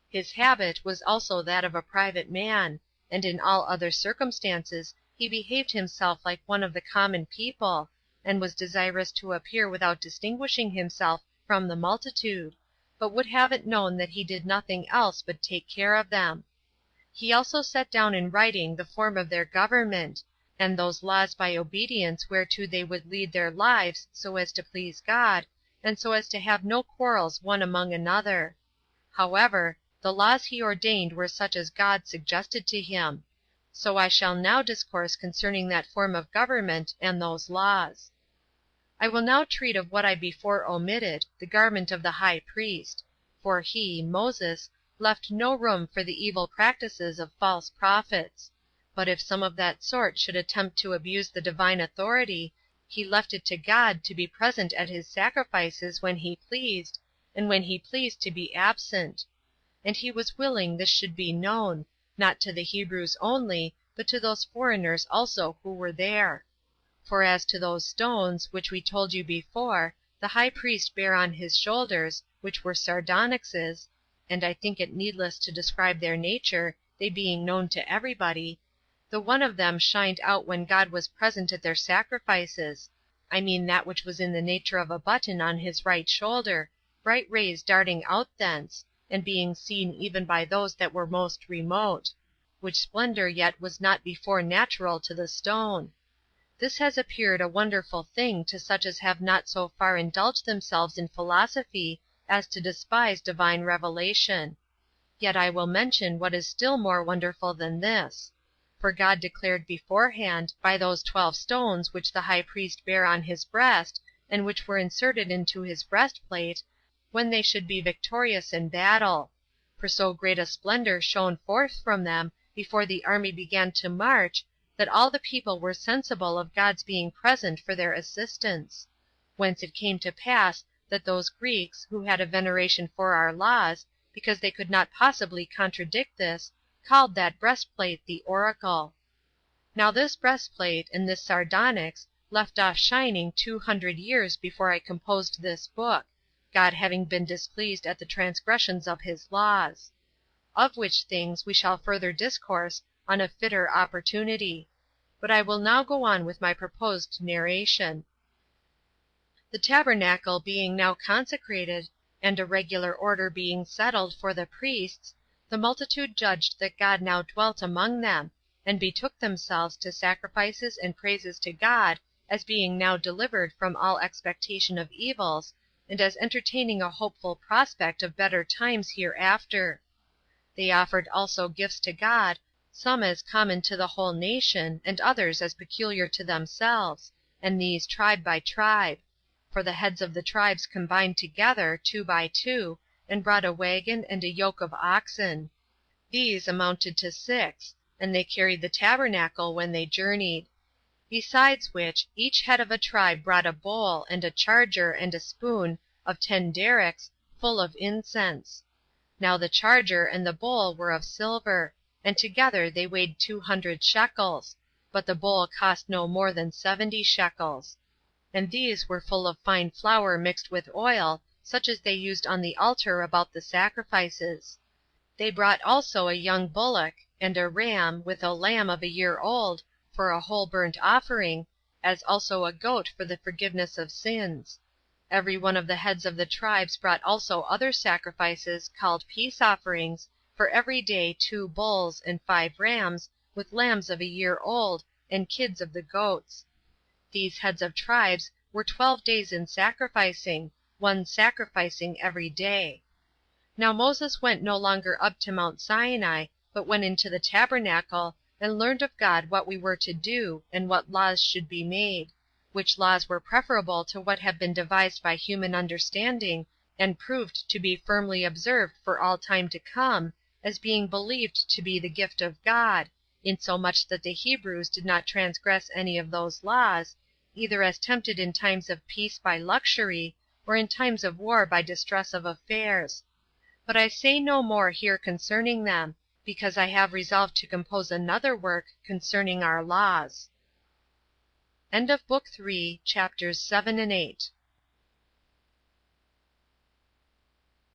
His habit was also that of a private man, and in all other circumstances he behaved himself like one of the common people, and was desirous to appear without distinguishing himself from the multitude, but would have it known that he did nothing else but take care of them. He also set down in writing the form of their government, and those laws by obedience whereto they would lead their lives so as to please God, and so as to have no quarrels one among another. However, the laws he ordained were such as God suggested to him. So I shall now discourse concerning that form of government and those laws. I will now treat of what I before omitted, the garment of the high priest; for he, Moses, left no room for the evil practices of false prophets; but if some of that sort should attempt to abuse the divine authority, he left it to God to be present at his sacrifices when he pleased, and when he pleased to be absent. And he was willing this should be known, not to the Hebrews only, but to those foreigners also who were there. For as to those stones, which we told you before, the high priest bare on his shoulders, which were sardonyxes, and I think it needless to describe their nature, they being known to everybody, the one of them shined out when God was present at their sacrifices, I mean that which was in the nature of a button on his right shoulder, bright rays darting out thence, and being seen even by those that were most remote; which splendor yet was not before natural to the stone. This has appeared a wonderful thing to such as have not so far indulged themselves in philosophy as to despise divine revelation. Yet I will mention what is still more wonderful than this. For God declared beforehand, by those 12 stones which the high priest bare on his breast, and which were inserted into his breastplate, when they should be victorious in battle; for so great a splendor shone forth from them before the army began to march, that all the people were sensible of God's being present for their assistance; whence it came to pass that those Greeks, who had a veneration for our laws, because they could not possibly contradict this, called that breastplate the Oracle. Now this breastplate and this sardonyx left off shining 200 years before I composed this book, God having been displeased at the transgressions of his laws. Of which things we shall further discourse on a fitter opportunity. But I will now go on with my proposed narration. The tabernacle being now consecrated, and a regular order being settled for the priests, the multitude judged that God now dwelt among them, and betook themselves to sacrifices and praises to God, as being now delivered from all expectation of evils, and as entertaining a hopeful prospect of better times hereafter. They offered also gifts to God, some as common to the whole nation, and others as peculiar to themselves, and these tribe by tribe; for the heads of the tribes combined together, 2 by 2, and brought a wagon and a yoke of oxen. These amounted to 6, and they carried the tabernacle when they journeyed. Besides which, each head of a tribe brought a bowl, and a charger, and a spoon, of 10 darics, full of incense. Now the charger and the bowl were of silver, and together they weighed 200 shekels, but the bowl cost no more than 70 shekels. And these were full of fine flour mixed with oil, such as they used on the altar about the sacrifices. They brought also a young bullock, and a ram, with a lamb of a year old, for a whole burnt offering, as also a goat for the forgiveness of sins. Every one of the heads of the tribes brought also other sacrifices, called peace offerings, for every day 2 bulls, and 5 rams, with lambs of a year old, and kids of the goats. These heads of tribes were 12 days in sacrificing, one sacrificing every day. Now Moses went no longer up to Mount Sinai, but went into the tabernacle, and learned of God what we were to do, and what laws should be made; which laws were preferable to what have been devised by human understanding, and proved to be firmly observed for all time to come, as being believed to be the gift of God, insomuch that the Hebrews did not transgress any of those laws, either as tempted in times of peace by luxury, or in times of war by distress of affairs. But I say no more here concerning them, because I have resolved to compose another work concerning our laws. End of Book 3, chapters 7 and 8.